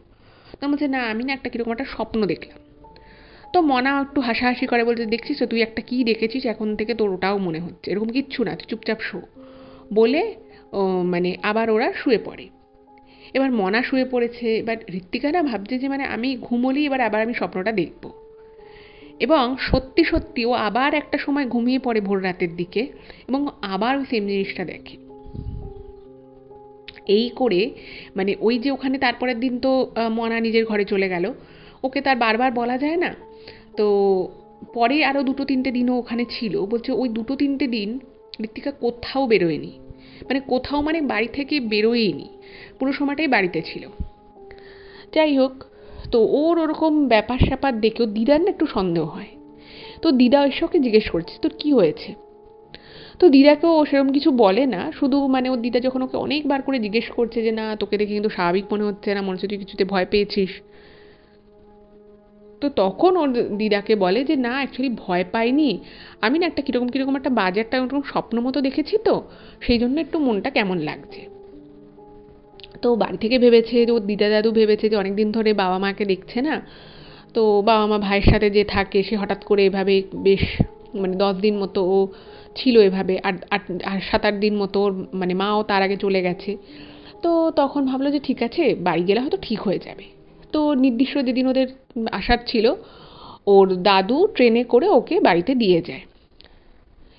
তো বলছে না আমি না একটা কীরকম একটা স্বপ্ন দেখলাম। তো মনা একটু হাসাহাসি করে, বলছে দেখছিস তো তুই একটা কী দেখেছিস, এখন থেকে তোর ওটাও মনে হচ্ছে, এরকম কিচ্ছু না, তুই চুপচাপ শো, বলে মানে আবার ওরা শুয়ে পড়ে। এবার মনা শুয়ে পড়েছে, এবার ঋত্বিকা না ভাবছে যে মানে আমি ঘুমোলেই এবার আবার আমি স্বপ্নটা দেখব, এবং সত্যি সত্যি ও আবার একটা সময় ঘুমিয়ে পড়ে ভোর রাতের দিকে, এবং আবার ওই সেম জিনিসটা দেখে। এই করে মানে ওই যে ওখানে তারপরের দিন তো মনা নিজের ঘরে চলে গেল, ওকে তার বারবার বলা যায় না। তো পরে আরও 2-3টে দিনও ওখানে ছিল। বলছে ওই 2-3টে দিন ঋত্বিকা কোথাও বেরোয়নি, মানে কোথাও মানে বাড়ি থেকে বেরোয়নি, পুরো সময়টাই বাড়িতে ছিল। যাই হোক, তো ওর ওরকম ব্যাপার স্যাপার দেখেও দিদার না একটু সন্দেহ হয়। তো দিদা ঐশ্বকে জিজ্ঞেস করছে তোর কী হয়েছে? তো দিদাকেও ও সেরকম কিছু বলে না, শুধু মানে ওর দিদা যখন ওকে অনেকবার করে জিজ্ঞেস করছে যে না তোকে দেখে কিন্তু স্বাভাবিক মনে হচ্ছে না, মনে হচ্ছে তুই কিছুতে ভয় পেয়েছিস, তো তখন ওর দিদাকে বলে যে না অ্যাকচুয়ালি ভয় পাইনি, আমি না একটা কীরকম কীরকম একটা বাজে একটা ওরকম স্বপ্ন মতো দেখেছি, তো সেই জন্য একটু মনটা কেমন লাগছে। তো বাড়ি থেকে ভেবেছে যে ওর দিদা দাদু ভেবেছে যে অনেক দিন ধরে বাবা মাকে দেখছে না, তো বাবা মা ভাইয়ের সাথে যে থাকে সে হঠাৎ করে এভাবে বেশ মানে 10 দিন মতো ও ছিল এভাবে, আট আট 7-8 দিন মতো ওর মানে মাও তার আগে চলে গেছে। তো তখন ভাবলো যে ঠিক আছে বাড়ি গেলে হয়তো ঠিক হয়ে যাবে। তো নির্দিষ্ট যেদিন ওদের আসার ছিল ওর দাদু ট্রেনে করে ওকে বাড়িতে দিয়ে যায়,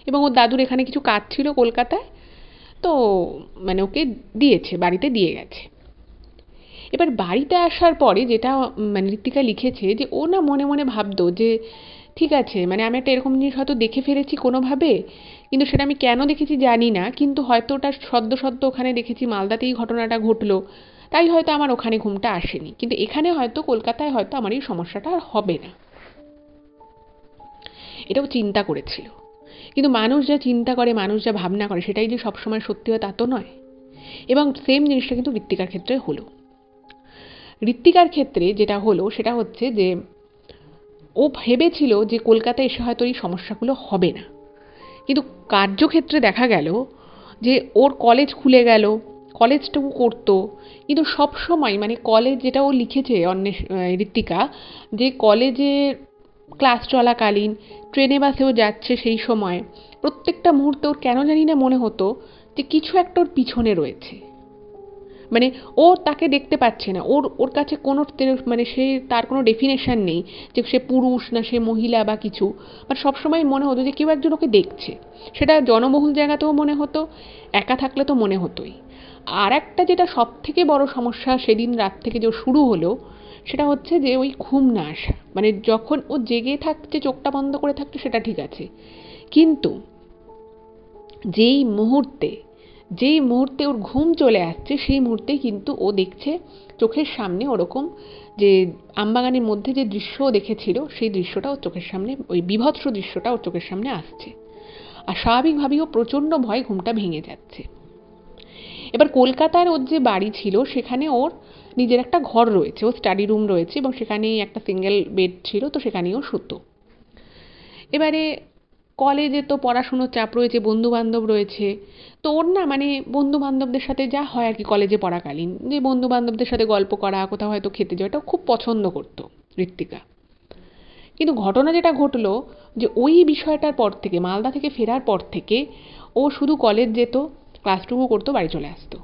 এবং ওর দাদুর এখানে কিছু কাজ ছিল কলকাতায়, তো মানে ওকে দিয়েছে, বাড়িতে দিয়ে গেছে। এবার বাড়িতে আসার পরে যেটা মানে ঋত্বিকা লিখেছে যে ও না মনে মনে ভাবতো যে ঠিক আছে মানে আমি একটা এরকম জিনিস হয়তো দেখে ফেলেছি কোনোভাবে, কিন্তু সেটা আমি কেন দেখেছি জানি না, কিন্তু হয়তো ওটা সদ্য সদ্য ওখানে দেখেছি, মালদাতেই ঘটনাটা ঘটলো, তাই হয়তো আমার ওখানে ঘুমটা আসেনি, কিন্তু এখানে হয়তো কলকাতায় হয়তো আমার এই সমস্যাটা আর হবে না, এটাও চিন্তা করেছিল। কিন্তু মানুষ যা চিন্তা করে, মানুষ যা ভাবনা করে সেটাই যে সবসময় সত্যি হয় তা তো নয়। এবং সেম জিনিসটা কিন্তু ঋত্বিকার ক্ষেত্রে হলো। ঋত্বিকার ক্ষেত্রে যেটা হলো সেটা হচ্ছে যে ও ভেবেছিল যে কলকাতায় এসে হয়তো এই সমস্যাগুলো হবে না, কিন্তু কার্যক্ষেত্রে দেখা গেল যে ওর কলেজ খুলে গেল, কলেজটাও করতো, কিন্তু সব সময় মানে কলেজ যেটা ও লিখেছে ঋত্বিকা, যে কলেজে ক্লাস চলাকালীন ট্রেনে বাসেও যাচ্ছে সেই সময় প্রত্যেকটা মুহূর্তে ওর কেন জানি না মনে হতো যে কিছু একটা ওর পিছনে রয়েছে, মানে ও তাকে দেখতে পাচ্ছে না, ওর ওর কাছে কোনো মানে সে তার কোনো ডেফিনেশন নেই যে সে পুরুষ না সে মহিলা বা কিছু, বাট সবসময় মনে হতো যে কেউ একজন ওকে দেখছে, সেটা জনবহুল জায়গাতেও মনে হতো, একা থাকলে তো মনে হতোই। আর একটা যেটা সব থেকে বড় সমস্যা সেদিন রাত থেকে যে শুরু হলো সেটা হচ্ছে যে ওই ঘুম না আসা, মানে যখন ও জেগে থাকছে চোখটা বন্ধ করে থাকছে সেটা ঠিক আছে, কিন্তু যেই মুহূর্তে যেই মুহূর্তে ওর ঘুম চলে আসছে সেই মুহূর্তেই কিন্তু ও দেখছে চোখের সামনে ওরকম যে আমবাগানের মধ্যে যে দৃশ্য দেখেছিল সেই দৃশ্যটা ওর চোখের সামনে, ওই বীভৎস দৃশ্যটা ওর চোখের সামনে আসছে, আর স্বাভাবিকভাবেই ও প্রচণ্ড ভয়ে ঘুমটা ভেঙে যাচ্ছে। এবার কলকাতার ওর যে বাড়ি ছিল সেখানে ওর নিজের একটা ঘর রয়েছে, ওর স্টাডি রুম রয়েছে এবং সেখানেই একটা সিঙ্গেল বেড ছিল, তো সেখানেই ও শুতো। এবারে কলেজে তো পড়াশুনোর চাপ রয়েছে, বন্ধু বান্ধব রয়েছে, তো ওর না মানে বন্ধু বান্ধবদের সাথে যা হয় আর কি কলেজে পড়াকালীন, যে বন্ধু বান্ধবদের সাথে গল্প করা, কোথাও হয়তো খেতে যাওয়া, এটা খুব পছন্দ করতো ঋত্বিকা। কিন্তু ঘটনা যেটা ঘটলো যে ওই বিষয়টার পর থেকে, মালদা থেকে ফেরার পর থেকে ও শুধু কলেজ যেত, ক্লাসটুকু করতো, বাড়ি চলে আসতো,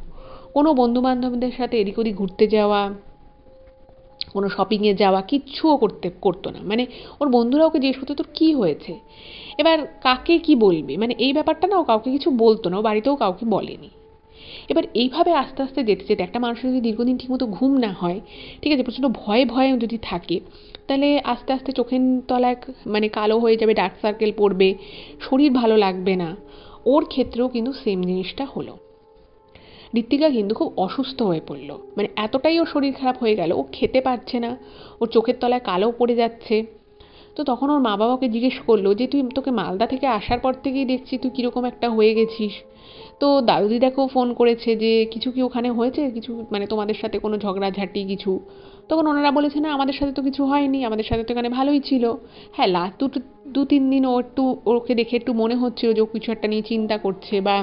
কোনো বন্ধু বান্ধবদের সাথে এদিক ওদিক ঘুরতে যাওয়া, কোনো শপিংয়ে যাওয়া কিচ্ছুও করতো না, মানে ওর বন্ধুরা ওকে জিজ্ঞেস করতো তোর কী হয়েছে, এবার কাকে কি বলবে, মানে এই ব্যাপারটা না ও কাউকে কিছু বলতো না, ও বাড়িতেও কাউকে বলেনি। এবার এইভাবে আস্তে আস্তে যেতে যেতে একটা মানুষের যদি দীর্ঘদিন ঠিকমতো ঘুম না হয়, ঠিক আছে, প্রচণ্ড ভয়ে ভয়ে যদি থাকে, তাহলে আস্তে আস্তে চোখের তলায় মানে কালো হয়ে যাবে, ডার্ক সার্কেল পড়বে, শরীর ভালো লাগবে না। ওর ক্ষেত্রেও কিন্তু সেম জিনিসটা হলো। ঋত্বিকা কিন্তু খুব অসুস্থ হয়ে পড়লো, মানে এতটাই ওর শরীর খারাপ হয়ে গেল, ও খেতে পারছে না, ওর চোখের তলায় কালো পড়ে যাচ্ছে। তো তখন ওর মা বাবা ওকে জিজ্ঞেস করলো যে তোকে মালদা থেকে আসার পর থেকেই দেখছি তুই কীরকম একটা হয়ে গেছিস। তো দাদু দিদাকেও ফোন করেছে যে কিছু কি ওখানে হয়েছে, কিছু মানে তোমাদের সাথে কোনো ঝগড়াঝাটি কিছু, তখন ওনারা বলেছে না আমাদের সাথে তো কিছু হয়নি, আমাদের সাথে তো এখানে ভালোই ছিল। হ্যাঁ লাস্ট 2-3 দিন ও একটু ওকে দেখে একটু মনে হচ্ছিল যে ও কিছু একটা নিয়ে চিন্তা করছে বা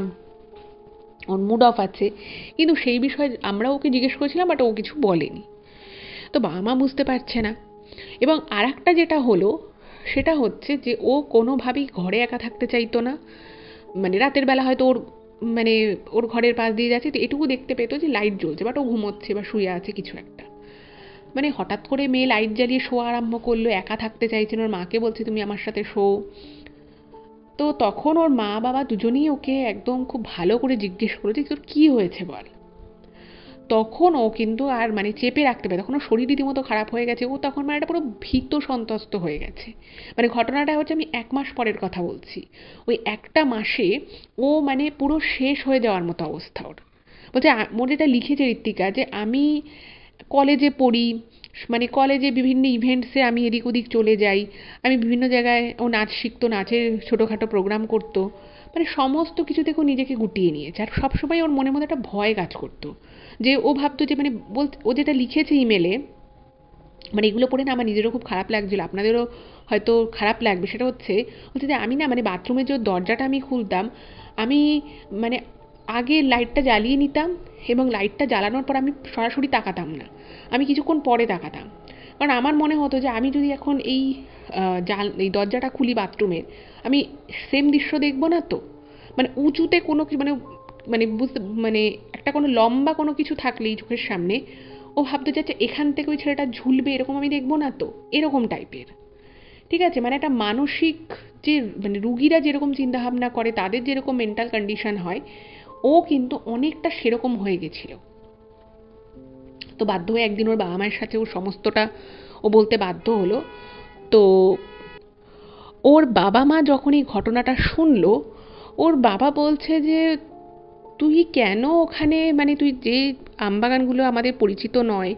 ওর মুড অফ আছে, কিন্তু সেই বিষয়ে আমরা ওকে জিজ্ঞেস করেছিলাম বাট ও কিছু বলেনি। তো বাবা মা বুঝতে পারছে না। এবং আর একটা যেটা হলো সেটা হচ্ছে যে ও কোনোভাবেই ঘরে একা থাকতে চাইতো না, মানে রাতের বেলা হয়তো ওর মানে ওর ঘরের পাশ দিয়ে যাচ্ছে তো এটুকু দেখতে পেতো যে লাইট জ্বলছে, বাট ও ঘুমোচ্ছে বা শুয়ে আছে কিছু একটা, মানে হঠাৎ করে মেয়ে লাইট জ্বালিয়ে শোয়া আরম্ভ করলো, একা থাকতে চাইছেন, ওর মাকে বলছে তুমি আমার সাথে শো। তো তখন ওর মা বাবা দুজনেই ওকে একদম খুব ভালো করে জিজ্ঞেস করলো যে তোর কী হয়েছে বল। তখন ও কিন্তু আর মানে চেপে রাখতে পারে, তখন ওর শরীর রীতিমতো খারাপ হয়ে গেছে, ও তখন মানে একটা পুরো ভীত সন্ত্রস্ত হয়ে গেছে। মানে ঘটনাটা হচ্ছে আমি 1 মাস পরের কথা বলছি, ওই একটা মাসে ও মানে পুরো শেষ হয়ে যাওয়ার মতো অবস্থা ওর। বলছে মোর যেটা লিখেছে ঋত্বিকা যে আমি কলেজে পড়ি, মানে কলেজে বিভিন্ন ইভেন্টসে আমি এদিক ওদিক চলে যাই, আমি বিভিন্ন জায়গায়, ও নাচ শিখতো, নাচের ছোটোখাটো প্রোগ্রাম করতো, মানে সমস্ত কিছু থেকে ও নিজেকে গুটিয়ে নিয়েছে। আর সবসময় ওর মনের মধ্যে একটা ভয় কাজ করতো, যে ও ভাবতো যে মানে ও যেটা লিখেছে ইমেলে, মানে এগুলো পড়ে না আমার নিজেরও খুব খারাপ লাগছিল, আপনাদেরও হয়তো খারাপ লাগবে। সেটা হচ্ছে যে আমি না মানে বাথরুমের যে দরজাটা আমি খুলতাম, আমি মানে আগে লাইটটা জ্বালিয়ে নিতাম এবং লাইটটা জ্বালানোর পর আমি সরাসরি তাকাতাম না, আমি কিছুক্ষণ পরে তাকাতাম। কারণ আমার মনে হতো যে আমি যদি এখন এই দরজাটা খুলি বাথরুমের, আমি সেম দৃশ্য দেখবো না তো। মানে উঁচুতে কোনো মানে মানে বুঝতে মানে একটা কোনো লম্বা কোনো কিছু থাকলেই চোখের সামনে, ও ভাবতে চাচ্ছে এখান থেকে ওই ছেলেটা ঝুলবে, এরকম আমি দেখবো না তো, এরকম টাইপের। ঠিক আছে, মানে একটা মানসিক যে মানে রুগীরা যেরকম চিন্তাভাবনা করে, তাদের যেরকম মেন্টাল কন্ডিশন হয়, ও কিন্তু অনেকটা সেরকম হয়ে গেছিল। তো বাধ্য হয়ে একদিন ওর বাবা মায়ের সাথে ওর সমস্তটা ও বলতে বাধ্য হলো। তো ওর বাবা মা যখন এই ঘটনাটা শুনলো, ওর বাবা বলছে যে তুই কেন ওখানে, মানে তুই যে আমবাগানগুলো আমাদের পরিচিত নয়,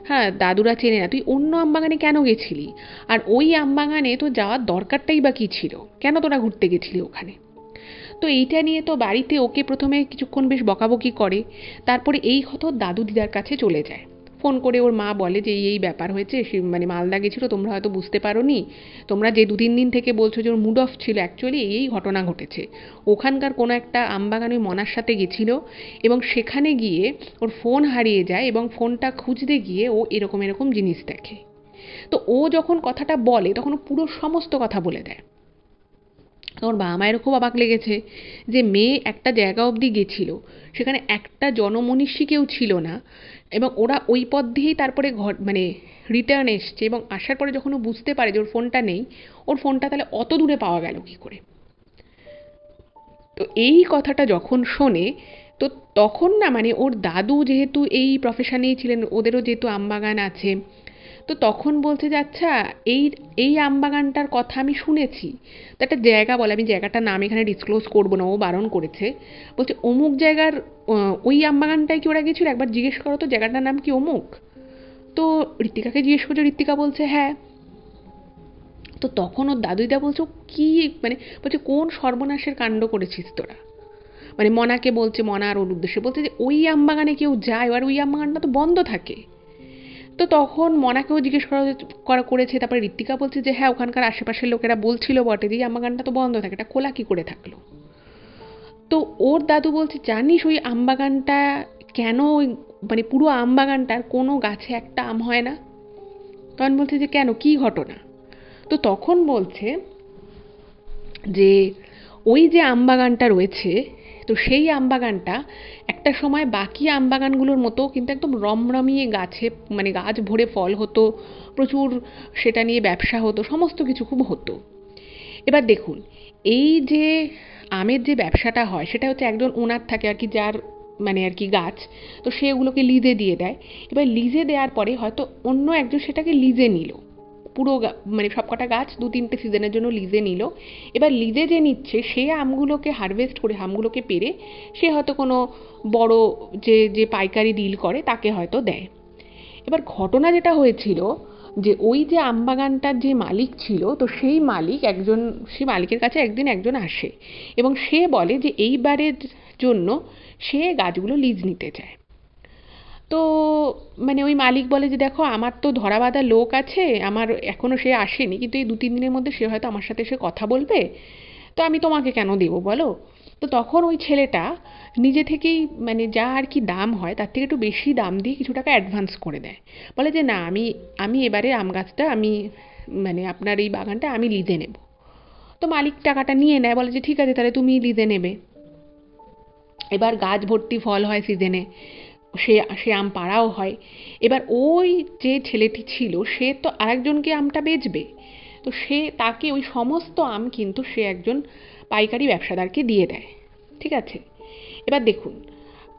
হ্যাঁ দাদুরা চেনে না, তুই অন্য আমবাগানে কেন গেছিলি? আর ওই আমবাগানে তো যাওয়ার দরকারটাই বা কী ছিল? কেন তোরা ঘুরতে গেছিলি ওখানে? তো এইটা নিয়ে তো বাড়িতে ওকে প্রথমে কিছুক্ষণ বেশ বকাবকি করে, তারপরে এই কথা ওর দাদু দিদার কাছে চলে যায়। ফোন করে ওর মা বলে যে এই ব্যাপার হয়েছে, সে মানে মালদা গেছিলো, তোমরা হয়তো বুঝতে পারোনি, তোমরা যে 2-3 দিন থেকে বলছো যে ওর মুড অফ ছিল, অ্যাকচুয়ালি এই ঘটনা ঘটেছে। ওখানকার কোনো একটা আমবাগানে ওই মনার সাথে গেছিলো এবং সেখানে গিয়ে ওর ফোন হারিয়ে যায় এবং ফোনটা খুঁজতে গিয়ে ও এরকম এরকম জিনিস দেখে। তো ও যখন কথাটা বলে তখন ও পুরো সমস্ত কথা বলে দেয়। ওর বাবা মায়েরও খুব অবাক লেগেছে যে মেয়ে একটা জায়গা অবধি গেছিল, সেখানে একটা জনমনীষী কেউ ছিল না, এবং ওরা ওই পথ দিয়েই তারপরে ঘর মানে রিটার্ন এসছে, এবং আসার পরে যখন ও বুঝতে পারে যে ওর ফোনটা নেই, ওর ফোনটা তাহলে অত দূরে পাওয়া গেল কী করে। তো এই কথাটা যখন শোনে, তো তখন না মানে ওর দাদু যেহেতু এই প্রফেশনেই ছিলেন, ওদেরও যেহেতু আমবাগান আছে, তো তখন বলছে যে আচ্ছা এই এই আমবাগানটার কথা আমি শুনেছি, তো একটা জায়গা বলে, আমি জায়গাটার নাম এখানে ডিসক্লোজ করবো না, ও বারণ করেছে, বলছে অমুক জায়গার ওই আমবাগানটায় কি ওরা গেছিল, একবার জিজ্ঞেস করো তো জায়গাটার নাম কি অমুক। তো ঋত্বিকাকে জিজ্ঞেস করছে, ঋত্বিকা বলছে হ্যাঁ। তো তখন ওর দাদুইদা বলছে কি, মানে বলছে কোন সর্বনাশের কাণ্ড করেছিস তোরা। মানে মনাকে বলছে, মনা আর ওর উদ্দেশ্যে বলছে যে ওই আমবাগানে কেউ যায়, আর ওই আমবাগানটা তো বন্ধ থাকে। তো তখন মনাকেও জিজ্ঞেস করেছে, তারপরে ঋত্বিকা বলছে যে হ্যাঁ ওখানকার আশেপাশের লোকেরা বলছিল বটে যে এই আমবাগানটা তো বন্ধ থাকে, এটা খোলা কী করে থাকলো। তো ওর দাদু বলছে জানিস ওই আমবাগানটা কেন, ওই মানে পুরো আমবাগানটার কোনো গাছে একটা আম হয় না। তখন বলছে যে কেন, কী ঘটনা। তো তখন বলছে যে ওই যে আমবাগানটা রয়েছে, তো সেই আমবাগানটা একটা সময় বাকি আমবাগানগুলোর মতো কিন্তু একদম রমরমিয়ে গাছে, মানে গাছ ভরে ফল হতো, প্রচুর সেটা নিয়ে ব্যবসা হতো, সমস্ত কিছু খুব হতো। এবার দেখুন, এই যে আমের যে ব্যবসাটা হয় সেটা হচ্ছে একজন ওনার থাকে আর কি, যার মানে আর কি গাছ, তো সে ওগুলোকে লিজে দিয়ে দেয়। এবার লিজে দেওয়ার পরে হয়তো অন্য একজন সেটাকে লিজে নিল, পুরো মানে সবকটা গাছ 2-3টে সিজনের জন্য লিজে নিল। এবার লিজে যে নিচ্ছে সে আমগুলোকে হারভেস্ট করে, আমগুলোকে পেরে সে হয়তো কোনো বড় যে যে পাইকারি ডিল করে তাকে হয়তো দেয়। এবার ঘটনা যেটা হয়েছিল যে ওই যে আমবাগানটার যে মালিক ছিল, তো সেই মালিকের কাছে একদিন একজন আসে এবং সে বলে যে এইবারের জন্য সে গাছগুলো লিজ নিতে চায়। তো মানে ওই মালিক বলে যে দেখো আমার তো ধরা বাঁধা লোক আছে, আমার এখনও সে আসেনি, কিন্তু এই 2-3 দিনের মধ্যে সে হয়তো আমার সাথে এসে কথা বলবে, তো আমি তোমাকে কেন দেবো বলো। তো তখন ওই ছেলেটা নিজে থেকেই মানে যা আর কি দাম হয় তার থেকে একটু বেশি দাম দিয়ে কিছু টাকা অ্যাডভান্স করে দেয়, বলে যে না আমি আমি এবারে আম গাছটা আমি মানে আপনার এই বাগানটা আমি লিজে নেব। তো মালিক টাকাটা নিয়ে নেয়, বলে যে ঠিক আছে তাহলে তুমি লিজে নেবে। এবার গাছ ভর্তি ফল হয় সিজনে, সে সে আম পাড়াও হয়। এবার ওই যে ছেলেটি ছিল সে তো আরেকজনকে আমটা বেচবে, তো সে তাকে ওই সমস্ত আম কিন্তু সে একজন পাইকারি ব্যবসাদারকে দিয়ে দেয়। ঠিক আছে, এবার দেখুন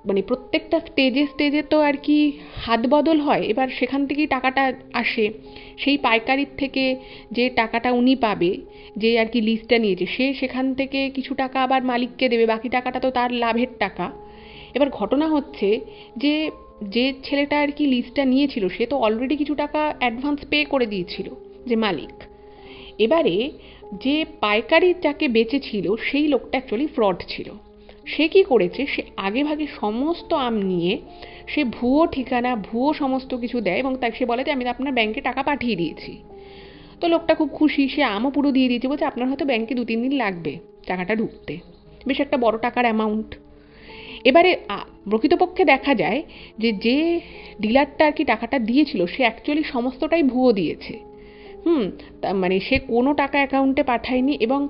মানে প্রত্যেকটা স্টেজে স্টেজে তো আর কি হাত বদল হয়, এবার সেখান থেকেই টাকাটা আসে। সেই পাইকারির থেকে যে টাকাটা উনি পাবে, যে আর কি লিজটা নিয়েছে, সে সেখান থেকে কিছু টাকা আবার মালিককে দেবে, বাকি টাকাটা তো তার লাভের টাকা। এবার ঘটনা হচ্ছে যে যে ছেলেটা আর কি লিজটা নিয়েছিল সে তো অলরেডি কিছু টাকা অ্যাডভান্স পে করে দিয়েছিল, যে মালিক। এবারে যে পাইকারি যাকে বেচেছিল সেই লোকটা অ্যাকচুয়ালি ফ্রড ছিল। সে কি করেছে, সে আগে ভাগে সমস্ত আম নিয়ে সে ভুয়ো ঠিকানা, ভুয়ো সমস্ত কিছু দেয় এবং তাকে সে বলে যে আমি আপনার ব্যাংকে টাকা পাঠিয়ে দিয়েছি। তো লোকটা খুব খুশি, সে আমও পুরো দিয়ে দিয়েছে, বলছে আপনার হয়তো ব্যাংকে 2-3 দিন লাগবে টাকাটা ঢুকতে। বেশ একটা বড় টাকার অ্যামাউন্ট। এবারে প্রকৃতপক্ষে দেখা যায় যে যে ডিলারটা আর কি টাকাটা দিয়েছিল সে অ্যাকচুয়ালি সমস্তটাই ভুয়ো দিয়েছে। মানে সে কোনো টাকা অ্যাকাউন্টে পাঠায়নি এবং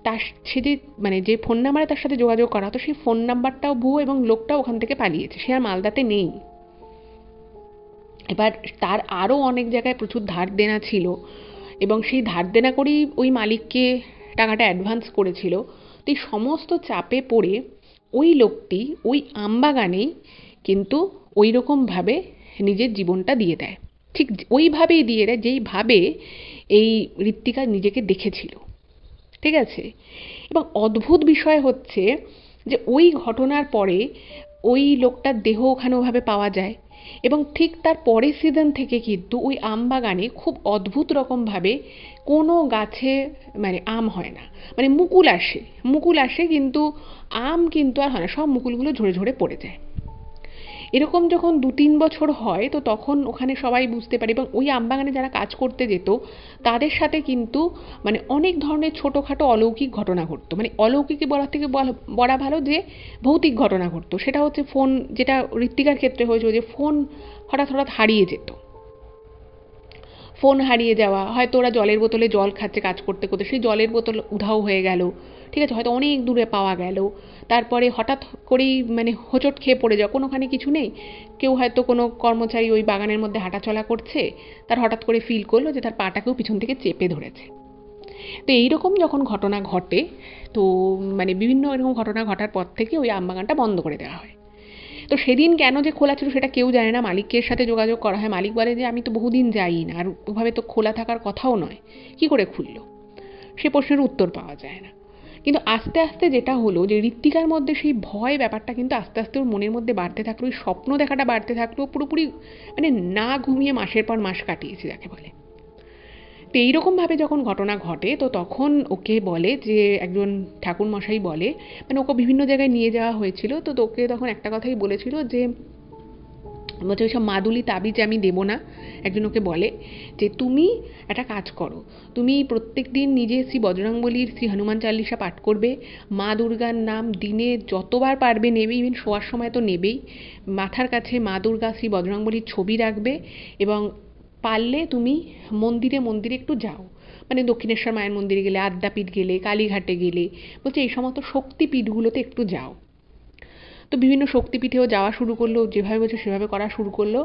তার সে যে মানে যে ফোন নাম্বারে তার সাথে যোগাযোগ করা হতো সেই ফোন নাম্বারটাও ভুয়ো এবং লোকটাও ওখান থেকে পালিয়েছে, সে আর মালদাতে নেই। এবার তার আরও অনেক জায়গায় প্রচুর ধার দেনা ছিল এবং সেই ধার দেনা করেই ওই মালিককে টাকাটা অ্যাডভান্স করেছিল। তো এই সমস্ত চাপে পড়ে ওই লোকটি ওই আমবাগানেই কিন্তু ওই রকমভাবে নিজের জীবনটা দিয়ে দেয়, ঠিক ওইভাবেই দিয়ে দেয় যেইভাবে এই ঋত্বিকা নিজেকে দেখেছিল, ঠিক আছে। এবং অদ্ভুত বিষয় হচ্ছে যে ওই ঘটনার পরে ওই লোকটার দেহ ওখানে ওভাবে পাওয়া যায় এবং ঠিক তার পরের সিজন থেকে কিন্তু ওই আমবাগানে খুব অদ্ভুত রকমভাবে কোনো গাছে মানে আম হয় না, মানে মুকুল আসে কিন্তু আম কিন্তু আর হয় না, সব মুকুলগুলো ঝরে ঝরে পড়ে যায়। এরকম যখন 2-3 বছর হয় তো তখন ওখানে সবাই বুঝতে পারে এবং ওই আমবাগানে যারা কাজ করতে যেত তাদের সাথে কিন্তু মানে অনেক ধরনের ছোটোখাটো অলৌকিক ঘটনা ঘটতো। মানে অলৌকিক বলার থেকে বলা ভালো যে ভৌতিক ঘটনা ঘটতো। সেটা হচ্ছে ফোন, যেটা ঋত্বিকার ক্ষেত্রে হয়েছিল যে ফোন হঠাৎ হঠাৎ হারিয়ে যেত। ফোন হারিয়ে যাওয়া, হয়তো ওরা জলের বোতলে জল খাচ্ছে কাজ করতে করতে, সেই জলের বোতল উধাও হয়ে গেল, ঠিক আছে, হয়তো অনেক দূরে পাওয়া গেল। তারপরে হঠাৎ করেই মানে হোঁচট খেয়ে পড়ে যাওয়া, কোনোখানে কিছু নেই, কেউ হয়তো কোনো কর্মচারী ওই বাগানের মধ্যে হাঁটাচলা করছে, তার হঠাৎ করে ফিল করলো যে তার পাটাকেও পিছন থেকে চেপে ধরেছে। তো এইরকম যখন ঘটনা ঘটে তো মানে বিভিন্ন এরকম ঘটনা ঘটার পর থেকে ওই আমবাগানটা বন্ধ করে দেওয়া হয়। তো সেদিন কেন যে খোলা ছিল সেটা কেউ জানে না, মালিকের সাথে যোগাযোগ করা হয়, মালিক বলে যে আমি তো বহুদিন যাই না আর ওভাবে তো খোলা থাকার কথাও নয়, কী করে খুললো, সে প্রশ্নের উত্তর পাওয়া যায় না। কিন্তু আস্তে আস্তে যেটা হলো যে ঋত্বিকার মধ্যে সেই ভয় ব্যাপারটা কিন্তু আস্তে আস্তে ওর মনের মধ্যে বাড়তে থাকলো, ওই স্বপ্ন দেখাটা বাড়তে থাকলো, পুরোপুরি মানে না ঘুমিয়ে মাসের পর মাস কাটিয়েছে যাকে বলে। তো এইরকমভাবে যখন ঘটনা ঘটে তো তখন ওকে বলে যে একজন ঠাকুরমশাই বলে, মানে ওকে বিভিন্ন জায়গায় নিয়ে যাওয়া হয়েছিল, তো তোকে তখন একটা কথাই বলেছিল যে বলছে ওইসব মাদুলি তাবিজ আমি দেবো না। একজন ওকে বলে যে তুমি একটা কাজ করো, তুমি প্রত্যেক দিন নিজে শ্রী বজরংবলীর শ্রী হনুমান চালিসা পাঠ করবে, মা দুর্গার নাম দিনে যতবার পারবে নেবে, ইভেন শোয়ার সময় তো নেবেই, মাথার কাছে মা দুর্গা শ্রী বজরংবলীর ছবি রাখবে এবং পারলে তুমি মন্দিরে মন্দিরে একটু যাও, মানে দক্ষিণেশ্বর মায়ের মন্দিরে গেলে, আদ্যাপীঠ গেলে, কালীঘাটে গেলে, বলছে এই সমস্ত শক্তিপীঠগুলোতে একটু যাও। তো বিভিন্ন শক্তিপীঠেও যাওয়া শুরু করলো, যেভাবে বলছে সেভাবে করা শুরু করলো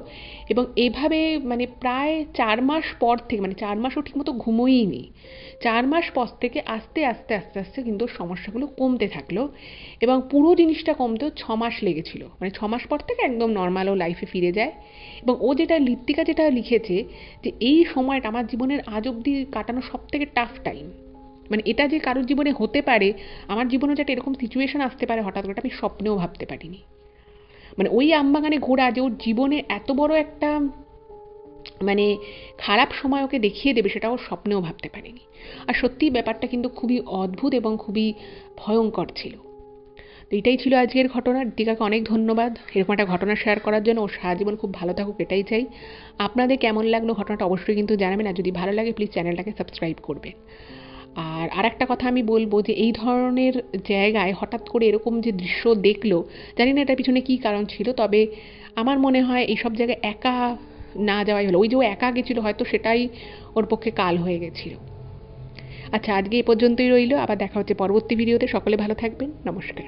এবং এভাবে মানে প্রায় 4 মাস পর থেকে, মানে 4 মাসও ঠিকমতো ঘুমোই নি, 4 মাস পর থেকে আস্তে আস্তে আস্তে আস্তে কিন্তু সমস্যাগুলো কমতে থাকলো এবং পুরো জিনিসটা কমতেও 6 মাস লেগেছিল। মানে 6 মাস পর থেকে একদম নর্মাল ও লাইফে ফিরে যায়। এবং ও যেটা ঋত্বিকা যেটা লিখেছে যে এই সময়টা আমার জীবনের আজ অবধি কাটানো সব থেকে টাফ টাইম, মানে এটা যে কারোর জীবনে হতে পারে, আমার জীবনেও যাতে এরকম সিচুয়েশন আসতে পারে হঠাৎ করে, আমি স্বপ্নেও ভাবতে পারিনি। মানে ওই আমবাগানে ঘোরা যে ওর জীবনে এত বড় একটা মানে খারাপ সময় ওকে দেখিয়ে দেবে সেটা ওর স্বপ্নেও ভাবতে পারেনি। আর সত্যিই ব্যাপারটা কিন্তু খুবই অদ্ভুত এবং খুবই ভয়ঙ্কর ছিল। তো এটাই ছিল আজকের ঘটনা। ঋতিকাকে অনেক ধন্যবাদ এরকম একটা ঘটনা শেয়ার করার জন্য। ওর সারা জীবন খুব ভালো থাকুক এটাই চাই। আপনাদের কেমন লাগলো ঘটনাটা অবশ্যই কিন্তু জানাবেন, আর যদি ভালো লাগে প্লিজ চ্যানেলটাকে সাবস্ক্রাইব করবেন। আর আরেকটা কথা আমি বলবো যে এই ধরনের জায়গায় হঠাৎ করে এরকম যে দৃশ্য দেখলো, জানি না এটার পিছনে কী কারণ ছিল, তবে আমার মনে হয় এইসব জায়গায় একা না যাওয়াই হলো। ওই যে ও একা গেছিলো হয়তো সেটাই ওর পক্ষে কাল হয়ে গেছিলো। আচ্ছা, আজকে এই পর্যন্তই রইলো, আবার দেখা হচ্ছে পরবর্তী ভিডিওতে। সকলে ভালো থাকবেন, নমস্কার।